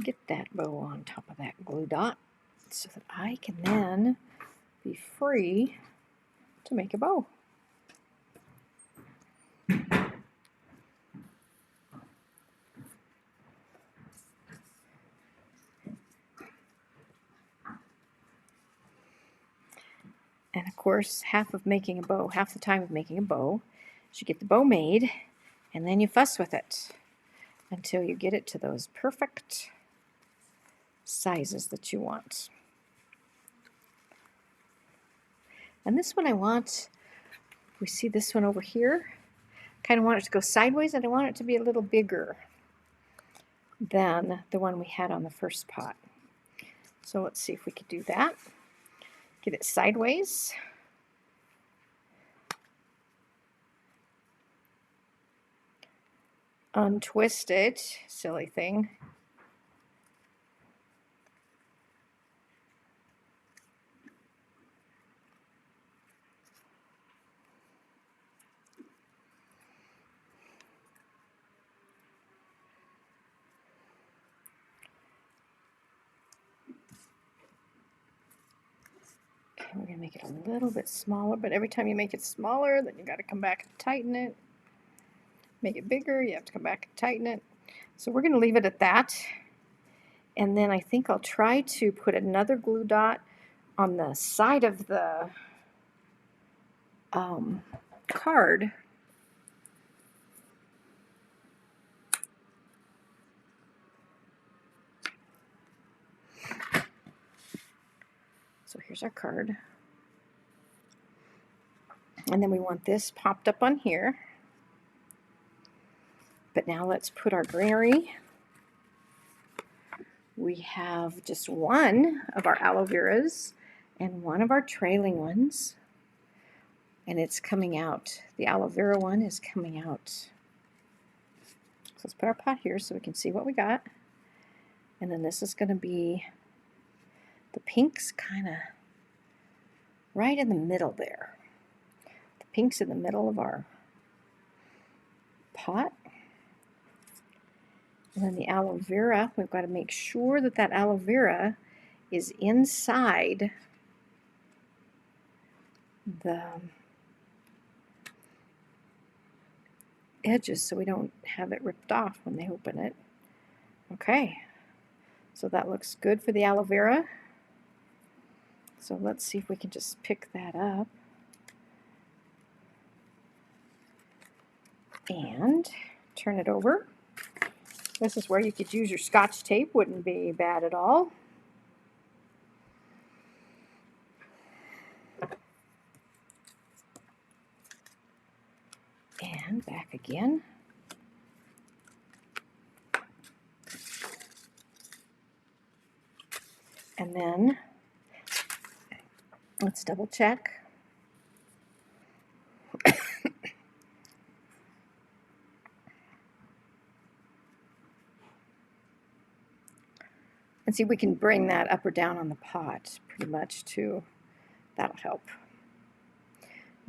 get that bow on top of that glue dot so that I can then be free to make a bow. And of course, half the time of making a bow is you get the bow made and then you fuss with it until you get it to those perfect sizes that you want. And this one I want, we see this one over here, kind of want it to go sideways, and I want it to be a little bigger than the one we had on the first pot. So let's see if we could do that. Get it sideways. Untwist it, silly thing. Okay, we're gonna make it a little bit smaller, but every time you make it smaller, then you gotta come back and tighten it. Make it bigger, you have to come back and tighten it. So we're gonna leave it at that. And then I think I'll try to put another glue dot on the side of the card. So here's our card. And then we want this popped up on here. But now let's put our greenery. We have just one of our aloe veras and one of our trailing ones. And it's coming out. The aloe vera one is coming out. So let's put our pot here so we can see what we got. And then this is going to be, the pink's kind of right in the middle there. The pink's in the middle of our pot. And then the aloe vera, we've got to make sure that that aloe vera is inside the edges so we don't have it ripped off when they open it. Okay, so that looks good for the aloe vera. So let's see if we can just pick that up and turn it over. This is where you could use your Scotch tape, wouldn't be bad at all. And back again. And then let's double check. And see, we can bring that up or down on the pot pretty much too. That'll help.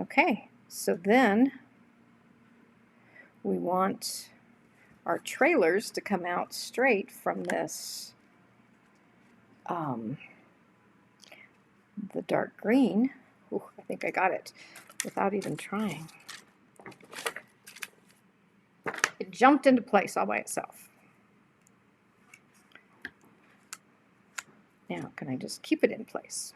Okay, so then we want our trailers to come out straight from this, the dark green. Ooh, I think I got it without even trying. It jumped into place all by itself. Now, can I just keep it in place?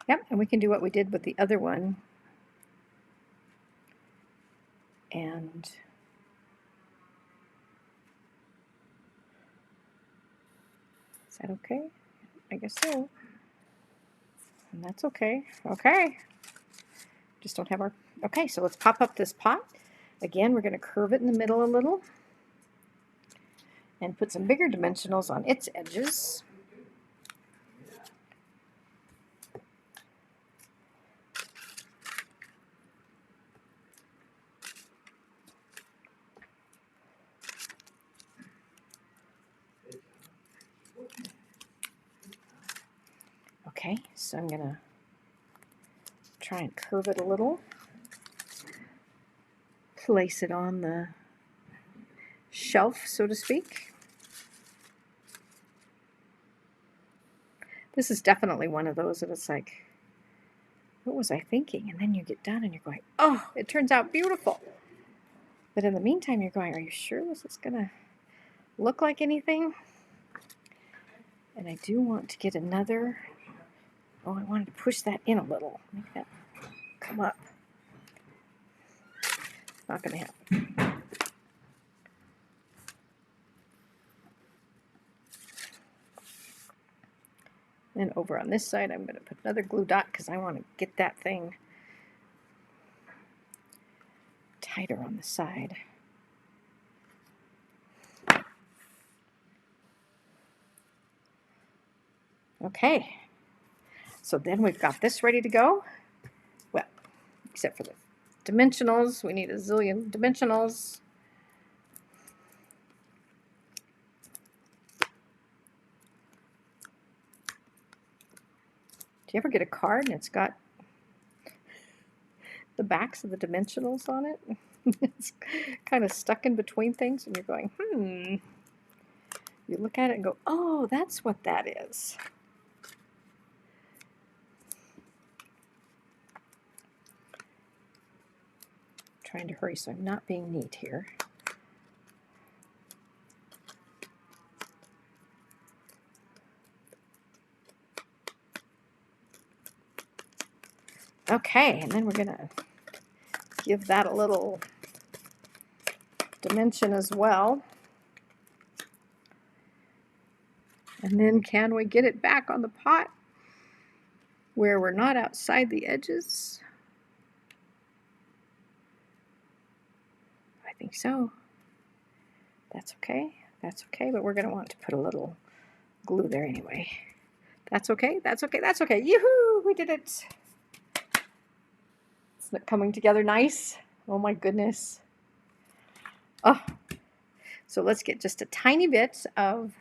Yep, and we can do what we did with the other one. And is that okay? I guess so. And that's okay. Okay. Just don't have our... Okay, so let's pop up this pot. Again, we're going to curve it in the middle a little. And put some bigger dimensionals on its edges. Okay, so I'm going to try and curve it a little. Place it on the shelf, so to speak. This is definitely one of those that it's like, what was I thinking? And then you get done and you're going, oh, it turns out beautiful. But in the meantime, you're going, are you sure this is going to look like anything? And I do want to get another... Oh, I wanted to push that in a little. Make that come up. Not going to happen. Then over on this side, I'm going to put another glue dot because I want to get that thing tighter on the side. Okay. So then we've got this ready to go. Well, except for the dimensionals. We need a zillion dimensionals. Do you ever get a card and it's got the backs of the dimensionals on it? It's kind of stuck in between things and you're going, You look at it and go, oh, that's what that is. Trying to hurry so I'm not being neat here. Okay, and then we're going to give that a little dimension as well. And then can we get it back on the pot where we're not outside the edges? I think so. That's okay. That's okay, but we're going to want to put a little glue there anyway. That's okay. That's okay. That's okay. Yoo-hoo! We did it. Isn't it coming together nice? Oh my goodness. Oh, so let's get just a tiny bit of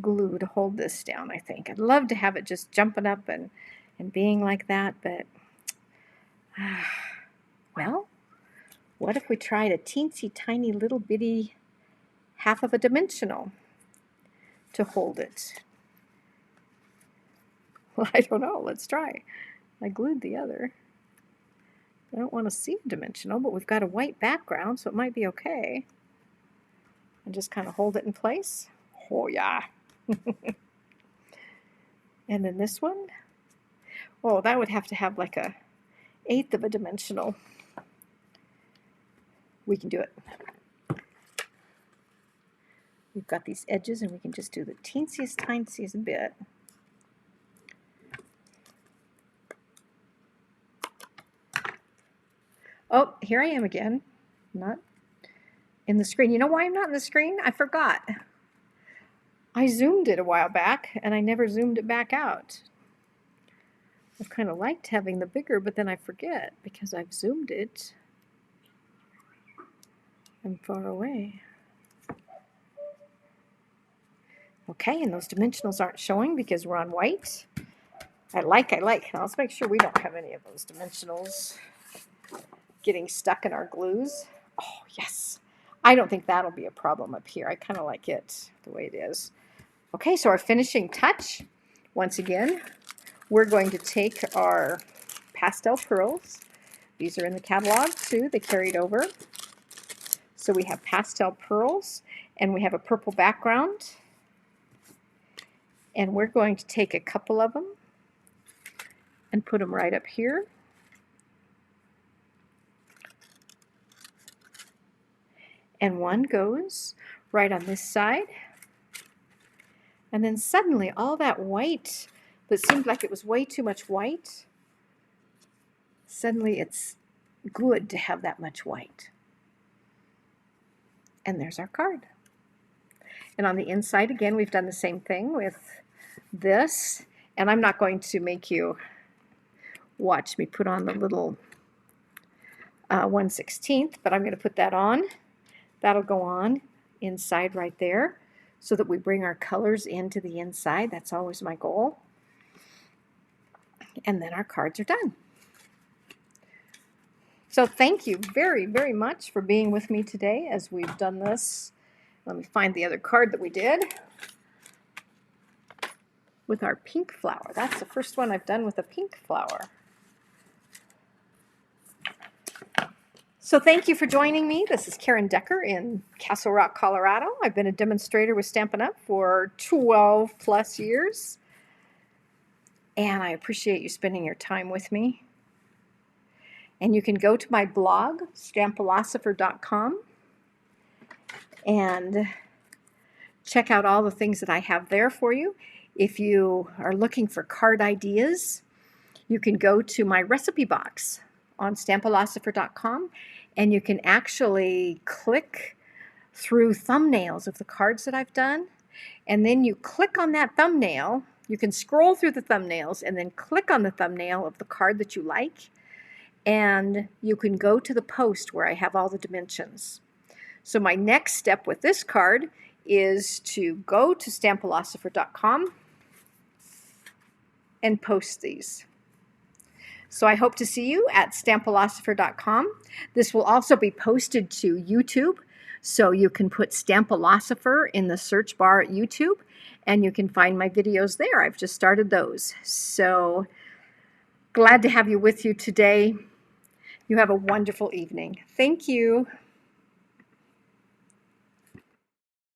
glue to hold this down, I think. I'd love to have it just jumping up and being like that, but well, what if we tried a teensy tiny little bitty half of a dimensional to hold it? Well, I don't know. Let's try. I glued the other. I don't want to see a dimensional, but we've got a white background, so it might be okay. And just kind of hold it in place. Oh, yeah. And then this one. Oh, that would have to have like a 1/8 of a dimensional. We can do it. We've got these edges, and we can just do the teensiest, tiniest bit. Oh, here I am again. Not in the screen. You know why I'm not in the screen? I forgot. I zoomed it a while back, and I never zoomed it back out. I've kind of liked having the bigger, but then I forget because I've zoomed it. I'm far away. Okay, and those dimensionals aren't showing because we're on white. I like. Now let's make sure we don't have any of those dimensionals getting stuck in our glues. Oh, yes. I don't think that'll be a problem up here. I kind of like it the way it is. Okay, so our finishing touch, once again, we're going to take our pastel pearls. These are in the catalog too. They carried over. So we have pastel pearls, and we have a purple background. And we're going to take a couple of them and put them right up here. And one goes right on this side. And then suddenly all that white that seemed like it was way too much white, suddenly it's good to have that much white. And there's our card. And on the inside, again, we've done the same thing with this. And I'm not going to make you watch me put on the little 1/16, but I'm going to put that on. That'll go on inside right there so that we bring our colors into the inside. That's always my goal. And then our cards are done. So thank you very, very much for being with me today as we've done this. Let me find the other card that we did with our pink flower. That's the first one I've done with a pink flower. So thank you for joining me. This is Karen Decker in Castle Rock, Colorado. I've been a demonstrator with Stampin' Up! For 12 plus years. And I appreciate you spending your time with me. And you can go to my blog, stampilosopher.com, and check out all the things that I have there for you. If you are looking for card ideas, you can go to my recipe box on stampilosopher.com, and you can actually click through thumbnails of the cards that I've done, and then you click on that thumbnail. You can scroll through the thumbnails and then click on the thumbnail of the card that you like, and you can go to the post where I have all the dimensions. So my next step with this card is to go to stampilosopher.com and post these. So I hope to see you at stampilosopher.com. This will also be posted to YouTube, so you can put Stampilosopher in the search bar at YouTube, and you can find my videos there. I've just started those. So glad to have you with you today. You have a wonderful evening. Thank you.